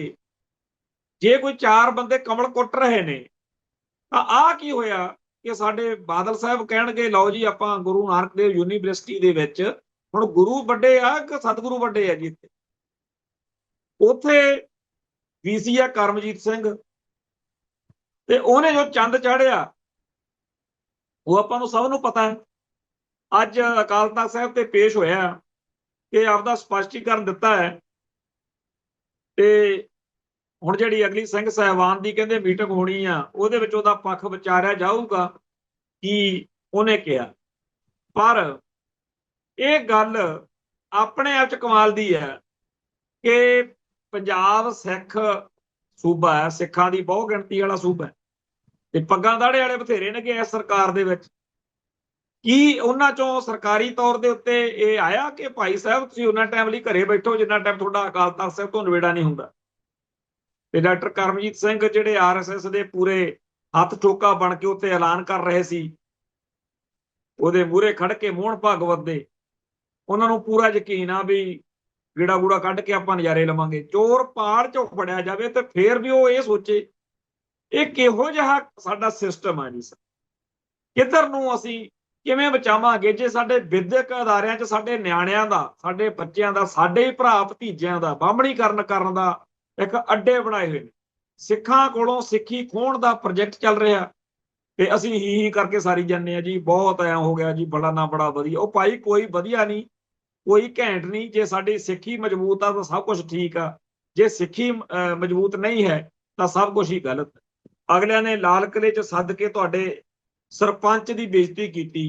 ਜੇ ਕੋਈ ਚਾਰ ਬੰਦੇ ਕਮਲ ਕੁੱਟ ਰਹੇ ਨੇ ਤਾਂ ਆਹ ਕੀ ਹੋਇਆ ਕਿ ਸਾਡੇ ਬਾਦਲ ਸਾਹਿਬ ਕਹਿਣਗੇ ਲਓ ਜੀ ਆਪਾਂ ਗੁਰੂ ਨਾਨਕ ਦੇਵ ਯੂਨੀਵਰਸਿਟੀ ਦੇ ਵਿੱਚ ਹੁਣ ਗੁਰੂ ਵੱਡੇ ਆ ਕਿ ਸਤਿਗੁਰੂ ਵੱਡੇ ਆ ਜੀ। ਇੱਥੇ ਉੱਥੇ ਵੀਸੀ ਆ ਕਰਮਜੀਤ ਸਿੰਘ, ਤੇ ਉਹਨੇ ਜੋ ਚੰਦ ਚਾੜਿਆ ਉਹ ਆਪਾਂ ਨੂੰ ਸਭ ਨੂੰ ਪਤਾ ਹੈ। ਅੱਜ ਅਕਾਲ ਤਖਤ ਸਾਹਿਬ ਤੇ ਪੇਸ਼ ਹੋਇਆ ਕਿ ਆਪਦਾ ਸਪਸ਼ਟੀਕਰਨ ਦਿੱਤਾ ਹੈ, ਤੇ ਹੁਣ ਜਿਹੜੀ ਅਗਲੀ ਸਿੰਘ ਸਾਹਿਬਾਨ ਦੀ ਕਹਿੰਦੇ ਮੀਟਿੰਗ ਹੋਣੀ ਆ ਉਹਦੇ ਵਿੱਚ ਉਹਦਾ ਪੱਖ ਵਿਚਾਰਿਆ ਜਾਊਗਾ ਕੀ ਉਹਨੇ ਕਿਹਾ। ਪਰ ਇਹ ਗੱਲ ਆਪਣੇ ਆਪ ਚ ਕਮਾਲ ਦੀ ਹੈ ਕਿ ਪੰਜਾਬ ਸਿੱਖ ਸੂਬਾ ਹੈ, ਸਿੱਖਾਂ ਦੀ ਬਹੁ ਗਿਣਤੀ ਵਾਲਾ ਸੂਬਾ ਹੈ, ਤੇ ਪੱਗਾਂ ਦਾੜੇ ਵਾਲੇ ਬਥੇਰੇ ਨੇਗੇ ਇਸ ਸਰਕਾਰ ਦੇ ਵਿੱਚ। ਕੀ ਉਹਨਾਂ ਚੋਂ ਸਰਕਾਰੀ ਤੌਰ ਦੇ ਉੱਤੇ ਇਹ ਆਇਆ ਕਿ ਭਾਈ ਸਾਹਿਬ ਤੁਸੀਂ ਉਹਨਾਂ ਟਾਈਮ ਲਈ ਘਰੇ ਬੈਠੋ ਜਿੰਨਾ ਟਾਈਮ ਤੁਹਾਡਾ ਅਕਾਲ ਤਖਤ ਸਾਹਿਬ ਤੋਂ ਨਵੇੜਾ ਨਹੀਂ ਹੁੰਦਾ? ਤੇ ਡਾਕਟਰ ਕਰਮਜੀਤ ਸਿੰਘ ਜਿਹੜੇ RSS ਦੇ ਪੂਰੇ ਹੱਥ ਠੋਕਾ ਬਣ ਕੇ ਉੱਤੇ ਐਲਾਨ ਕਰ ਰਹੇ ਸੀ, ਉਹਦੇ ਮੂਹਰੇ ਖੜ ਕੇ ਮੋਹਨ ਭਾਗਵਤ ਦੇ, ਉਹਨਾਂ ਨੂੰ ਪੂਰਾ ਯਕੀਨ ਆ ਵੀ ਗੇੜਾ ਗੂੜਾ ਕੱਢ ਕੇ ਆਪਾਂ ਨਜ਼ਾਰੇ ਲਵਾਂਗੇ। ਚੋਰ ਪਾੜ ਚੋਂ ਫੜਿਆ ਜਾਵੇ ਤੇ ਫੇਰ ਵੀ ਉਹ ਇਹ ਸੋਚੇ ਇਹ ਕਿਹੋ ਜਿਹਾ ਸਾਡਾ ਸਿਸਟਮ ਆ ਜੀ, ਕਿੱਧਰ ਨੂੰ ਅਸੀਂ ਕਿਵੇਂ ਬਚਾਵਾਂਗੇ ਜੇ ਸਾਡੇ ਵਿਦਿਅਕ ਅਦਾਰਿਆਂ 'ਚ ਸਾਡੇ ਨਿਆਣਿਆਂ ਦਾ, ਸਾਡੇ ਬੱਚਿਆਂ ਦਾ, ਸਾਡੇ ਭਰਾ ਭਤੀਜਿਆਂ ਦਾ ਬਾਹਮਣੀਕਰਨ ਕਰਨ ਦਾ ਇੱਕ ਅੱਡੇ ਬਣਾਏ ਹੋਏ ਨੇ। ਸਿੱਖਾਂ ਕੋਲੋਂ ਸਿੱਖੀ ਖੋਹਣ ਦਾ ਪ੍ਰੋਜੈਕਟ ਚੱਲ ਰਿਹਾ ਤੇ ਅਸੀਂ ਹੀ ਕਰਕੇ ਸਾਰੀ ਜਾਂਦੇ ਆ ਜੀ ਬਹੁਤ ਐ ਹੋ ਗਿਆ ਜੀ, ਬੜਾ ਨਾ ਬੜਾ ਵਧੀਆ। ਉਹ ਭਾਈ ਕੋਈ ਵਧੀਆ ਨਹੀਂ, ਕੋਈ ਘੈਂਟ ਨਹੀਂ। ਜੇ ਸਾਡੀ ਸਿੱਖੀ ਮਜ਼ਬੂਤ ਆ ਤਾਂ ਸਭ ਕੁਝ ਠੀਕ ਆ, ਜੇ ਸਿੱਖੀ ਮਜ਼ਬੂਤ ਨਹੀਂ ਹੈ ਤਾਂ ਸਭ ਕੁਝ ਹੀ ਗਲਤ ਹੈ। ਅਗਲਿਆਂ ਨੇ ਲਾਲ ਕਿਲੇ 'ਚ ਸੱਦ ਕੇ ਤੁਹਾਡੇ ਸਰਪੰਚ ਦੀ ਬੇਇੱਜ਼ਤੀ ਕੀਤੀ,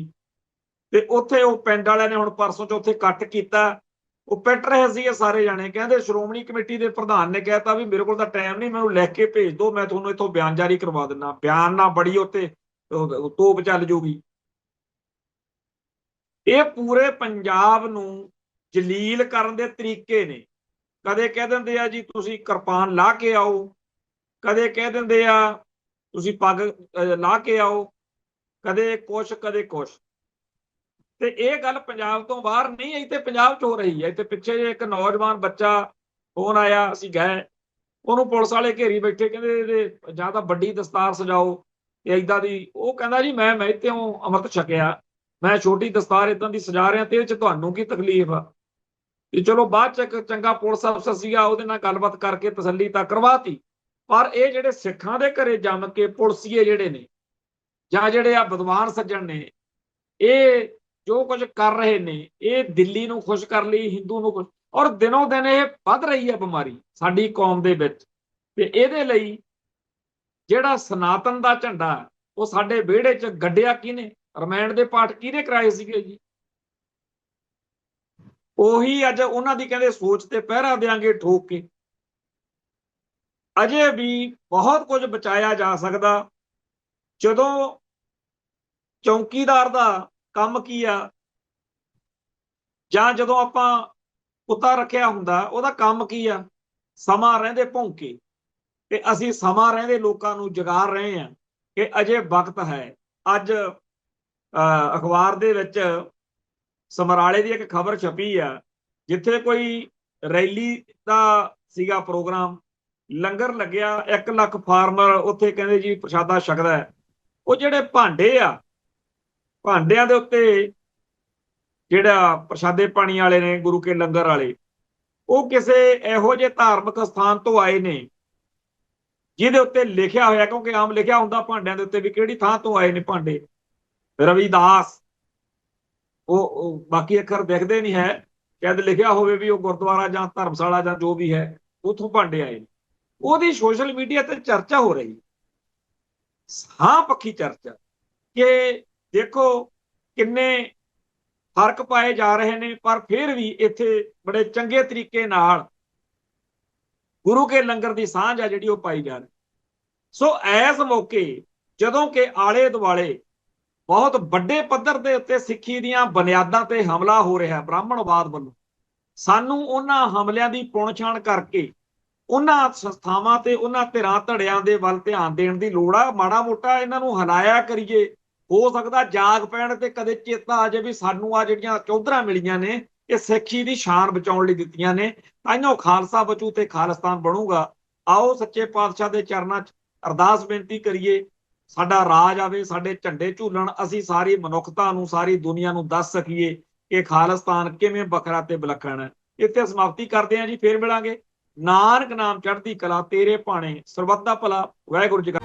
ਤੇ ਉੱਥੇ ਉਹ ਪਿੰਡ ਵਾਲਿਆਂ ਨੇ ਹੁਣ ਪਰਸੋਂ 'ਚ ਉੱਥੇ ਇਕੱਠ ਕੀਤਾ, ਉਹ ਪਿੱਟ ਰਹੇ ਸੀ ਸਾਰੇ ਜਾਣੇ। ਕਹਿੰਦੇ ਸ਼੍ਰੋਮਣੀ ਕਮੇਟੀ ਦੇ ਪ੍ਰਧਾਨ ਨੇ ਕਹਿਤਾ ਵੀ ਮੇਰੇ ਕੋਲ ਤਾਂ ਟਾਈਮ ਨਹੀਂ, ਮੈਨੂੰ ਲਿਖ ਕੇ ਭੇਜ ਦਿਓ, ਮੈਂ ਤੁਹਾਨੂੰ ਇੱਥੋਂ ਬਿਆਨ ਜਾਰੀ ਕਰਵਾ ਦਿੰਦਾ। ਬਿਆਨ ਨਾ ਬੜੀ ਉੱਤੇ ਤੋਪ ਚੱਲ ਜੂਗੀ। ਇਹ ਪੂਰੇ ਪੰਜਾਬ ਨੂੰ ਜਲੀਲ ਕਰਨ ਦੇ ਤਰੀਕੇ ਨੇ। ਕਦੇ ਕਹਿ ਦਿੰਦੇ ਆ ਜੀ ਤੁਸੀਂ ਕਿਰਪਾਨ ਲਾ ਕੇ ਆਓ, ਕਦੇ ਕਹਿ ਦਿੰਦੇ ਆ ਤੁਸੀਂ ਪੱਗ ਲਾ ਕੇ ਆਓ, ਕਦੇ ਕੁਛ ਕਦੇ ਕੁਛ। ਤੇ ਇਹ ਗੱਲ ਪੰਜਾਬ ਤੋਂ ਬਾਹਰ ਨਹੀਂ, ਇੱਥੇ ਪੰਜਾਬ 'ਚ ਹੋ ਰਹੀ ਹੈ। ਇੱਥੇ ਪਿੱਛੇ ਜੇ ਇੱਕ ਨੌਜਵਾਨ ਬੱਚਾ ਫੋਨ ਆਇਆ, ਅਸੀਂ ਗਏ, ਉਹਨੂੰ ਪੁਲਿਸ ਵਾਲੇ ਘੇਰੀ ਬੈਠੇ, ਕਹਿੰਦੇ ਇਹਦੇ ਜਾਂ ਤਾਂ ਵੱਡੀ ਦਸਤਾਰ ਸਜਾਓ ਤੇ ਏਦਾਂ ਦੀ। ਉਹ ਕਹਿੰਦਾ ਜੀ ਮੈਂ ਇੱਥੋਂ ਅੰਮ੍ਰਿਤ ਛਕਿਆ, ਮੈਂ ਛੋਟੀ ਦਸਤਾਰ ਏਦਾਂ ਦੀ ਸਜਾ ਰਿਹਾ, ਤੇ ਇਹ 'ਚ ਤੁਹਾਨੂੰ ਕੀ ਤਕਲੀਫ ਆ? ਤੇ ਚਲੋ ਬਾਅਦ 'ਚ ਇੱਕ ਚੰਗਾ ਪੁਲਿਸ ਅਫਸਰ ਸੀਗਾ, ਉਹਦੇ ਨਾਲ ਗੱਲਬਾਤ ਕਰਕੇ ਤਸੱਲੀ ਤਾਂ ਕਰਵਾਤੀ। ਪਰ ਇਹ ਜਿਹੜੇ ਸਿੱਖਾਂ ਦੇ ਘਰੇ ਜੰਮ ਕੇ ਪੁਲਿਸੀਏ ਜਿਹੜੇ ਨੇ ਜਾਂ ਜਿਹੜੇ ਆ ਵਿਦਵਾਨ ਸੱਜਣ ਨੇ, ਇਹ ਜੋ ਕੁਝ ਕਰ ਰਹੇ ਨੇ ਇਹ ਦਿੱਲੀ ਨੂੰ ਖੁਸ਼ ਕਰ ਲਈ, ਹਿੰਦੂ ਨੂੰ ਖੁਸ਼। ਔਰ ਦਿਨੋਂ ਦਿਨ ਇਹ ਵੱਧ ਰਹੀ ਹੈ ਬਿਮਾਰੀ ਸਾਡੀ ਕੌਮ ਦੇ ਵਿੱਚ। ਤੇ ਇਹਦੇ ਲਈ ਜਿਹੜਾ ਸਨਾਤਨ ਦਾ ਝੰਡਾ ਉਹ ਸਾਡੇ ਵਿਹੜੇ 'ਚ ਗੱਡਿਆ ਕਿਹਨੇ? ਰਮਾਇਣ ਦੇ ਪਾਠ ਕਿਹਨੇ ਕਰਾਏ ਸੀਗੇ ਜੀ? ਉਹੀ ਅੱਜ ਉਹਨਾਂ ਦੀ ਕਹਿੰਦੇ ਸੋਚ ਤੇ ਪਹਿਰਾ ਦਿਆਂਗੇ ਠੋਕ ਕੇ। ਅਜੇ ਵੀ ਬਹੁਤ ਕੁਝ ਬਚਾਇਆ ਜਾ ਸਕਦਾ। ਜਦੋਂ ਚੌਕੀਦਾਰ ਦਾ ਕੰਮ ਕੀ ਆ, ਜਾਂ ਜਦੋਂ ਆਪਾਂ ਕੁੱਤਾ ਰੱਖਿਆ ਹੁੰਦਾ ਉਹਦਾ ਕੰਮ ਕੀ ਆ? ਸਮਾਂ ਰਹਿੰਦੇ ਭੌਂਕੇ। ਤੇ ਅਸੀਂ ਸਮਾਂ ਰਹਿੰਦੇ ਲੋਕਾਂ ਨੂੰ ਜਗਾ ਰਹੇ ਹਾਂ ਕਿ ਅਜੇ ਵਕਤ ਹੈ। ਅੱਜ ਅਖਬਾਰ ਦੇ ਵਿੱਚ ਸਮਰਾਲੇ ਦੀ ਇੱਕ ਖਬਰ ਛਪੀ ਆ, ਜਿੱਥੇ ਕੋਈ ਰੈਲੀ ਦਾ ਸੀਗਾ ਪ੍ਰੋਗਰਾਮ, ਲੰਗਰ ਲੱਗਿਆ, 1 ਲੱਖ ਫਾਰਮਰ ਉੱਥੇ ਕਹਿੰਦੇ ਜੀ ਪ੍ਰਸ਼ਾਦਾ ਛਕਦਾ ਹੈ। ਉਹ ਜਿਹੜੇ ਭਾਂਡੇ ਆ, ਭਾਂਡਿਆਂ ਦੇ ਉੱਤੇ ਜਿਹੜਾ ਪ੍ਰਸ਼ਾਦੇ ਪਾਣੀ ਵਾਲੇ ਨੇ, ਗੁਰੂ ਕੇ ਲੰਗਰ ਵਾਲੇ, ਉਹ ਕਿਸੇ ਇਹੋ ਜਿਹੇ ਧਾਰਮਿਕ ਸਥਾਨ ਤੋਂ ਆਏ ਨੇ ਜਿਹਦੇ ਉੱਤੇ ਲਿਖਿਆ ਹੋਇਆ, ਕਿਉਂਕਿ ਆਮ ਲਿਖਿਆ ਹੁੰਦਾ ਭਾਂਡਿਆਂ ਦੇ ਉੱਤੇ ਵੀ ਕਿਹੜੀ ਥਾਂ ਤੋਂ ਆਏ ਨੇ ਭਾਂਡੇ, ਰਵਿਦਾਸ। ਉਹ ਬਾਕੀ ਅੱਖਰ ਦਿਖਦੇ ਨਹੀਂ ਹੈ, ਸ਼ਾਇਦ ਲਿਖਿਆ ਹੋਵੇ ਵੀ ਉਹ ਗੁਰਦੁਆਰਾ ਜਾਂ ਧਰਮਸ਼ਾਲਾ ਜਾਂ ਜੋ ਵੀ ਹੈ ਉੱਥੋਂ ਭਾਂਡੇ ਆਏ ਨੇ। ਉਹਦੀ ਸੋਸ਼ਲ ਮੀਡੀਆ ਤੇ ਚਰਚਾ ਹੋ ਰਹੀ, ਹਾਂ ਪੱਖੀ ਚਰਚਾ, ਕਿ ਦੇਖੋ ਕਿੰਨੇ ਫਰਕ ਪਾਏ ਜਾ ਰਹੇ ਨੇ, ਪਰ ਫਿਰ ਵੀ ਇੱਥੇ ਬੜੇ ਚੰਗੇ ਤਰੀਕੇ ਨਾਲ ਗੁਰੂ ਕੇ ਲੰਗਰ ਦੀ ਸਾਂਝ ਆ ਜਿਹੜੀ ਉਹ ਪਾਈ ਜਾ ਰਹੀ। ਸੋ ਇਸ ਮੌਕੇ ਜਦੋਂ ਕਿ ਆਲੇ ਦੁਆਲੇ ਬਹੁਤ ਵੱਡੇ ਪੱਧਰ ਦੇ ਉੱਤੇ ਸਿੱਖੀ ਦੀਆਂ ਬੁਨਿਆਦਾਂ ਤੇ ਹਮਲਾ ਹੋ ਰਿਹਾ ਬ੍ਰਾਹਮਣਵਾਦ ਵੱਲੋਂ, ਸਾਨੂੰ ਉਹਨਾਂ ਹਮਲਿਆਂ ਦੀ ਪੁਣਛਾਣ ਕਰਕੇ ਉਹਨਾਂ ਸੰਸਥਾਵਾਂ ਤੇ ਉਹਨਾਂ ਧਿਰਾਂ ਧੜਿਆਂ ਦੇ ਵੱਲ ਧਿਆਨ ਦੇਣ ਦੀ ਲੋੜ ਆ। ਮਾੜਾ ਮੋਟਾ ਇਹਨਾਂ ਨੂੰ ਹਲਾਇਆ ਕਰੀਏ, ਹੋ ਸਕਦਾ ਜਾਗ ਪੈਣ ਤੇ ਕਦੇ ਚੇਤਾ ਆ ਜਾਏ ਵੀ ਸਾਨੂੰ ਆ ਜਿਹੜੀਆਂ ਚੌਧਰਾਂ ਮਿਲੀਆਂ ਨੇ ਇਹ ਸਿੱਖੀ ਦੀ ਸ਼ਾਨ ਬਚਾਉਣ ਲਈ ਦਿੱਤੀਆਂ ਨੇ, ਤਾਈਓ ਖਾਲਸਾ ਬਚੂ ਤੇ ਖਾਲਿਸਤਾਨ ਬਣੂਗਾ। ਆਓ ਸੱਚੇ ਪਾਤਸ਼ਾਹ ਦੇ ਚਰਨਾਂ 'ਚ ਅਰਦਾਸ ਬੇਨਤੀ ਕਰੀਏ ਸਾਡਾ ਰਾਜ ਆਵੇ, ਸਾਡੇ ਝੰਡੇ ਝੂਲਣ, ਅਸੀਂ ਸਾਰੀ ਮਨੁੱਖਤਾ ਨੂੰ, ਸਾਰੀ ਦੁਨੀਆ ਨੂੰ ਦੱਸ ਸਕੀਏ ਕਿ ਖਾਲਿਸਤਾਨ ਕਿਵੇਂ ਵੱਖਰਾ ਤੇ ਵਿਲੱਖਣ ਹੈ। ਇੱਥੇ ਸਮਾਪਤੀ ਕਰਦੇ ਹਾਂ ਜੀ, ਫੇਰ ਮਿਲਾਂਗੇ। ਨਾਨਕ ਨਾਮ ਚੜ੍ਹਦੀ ਕਲਾ, ਤੇਰੇ ਭਾਣੇ ਸਰਬੱਤ ਦਾ ਭਲਾ। ਵਾਹਿਗੁਰੂ ਜੀ ਕਾ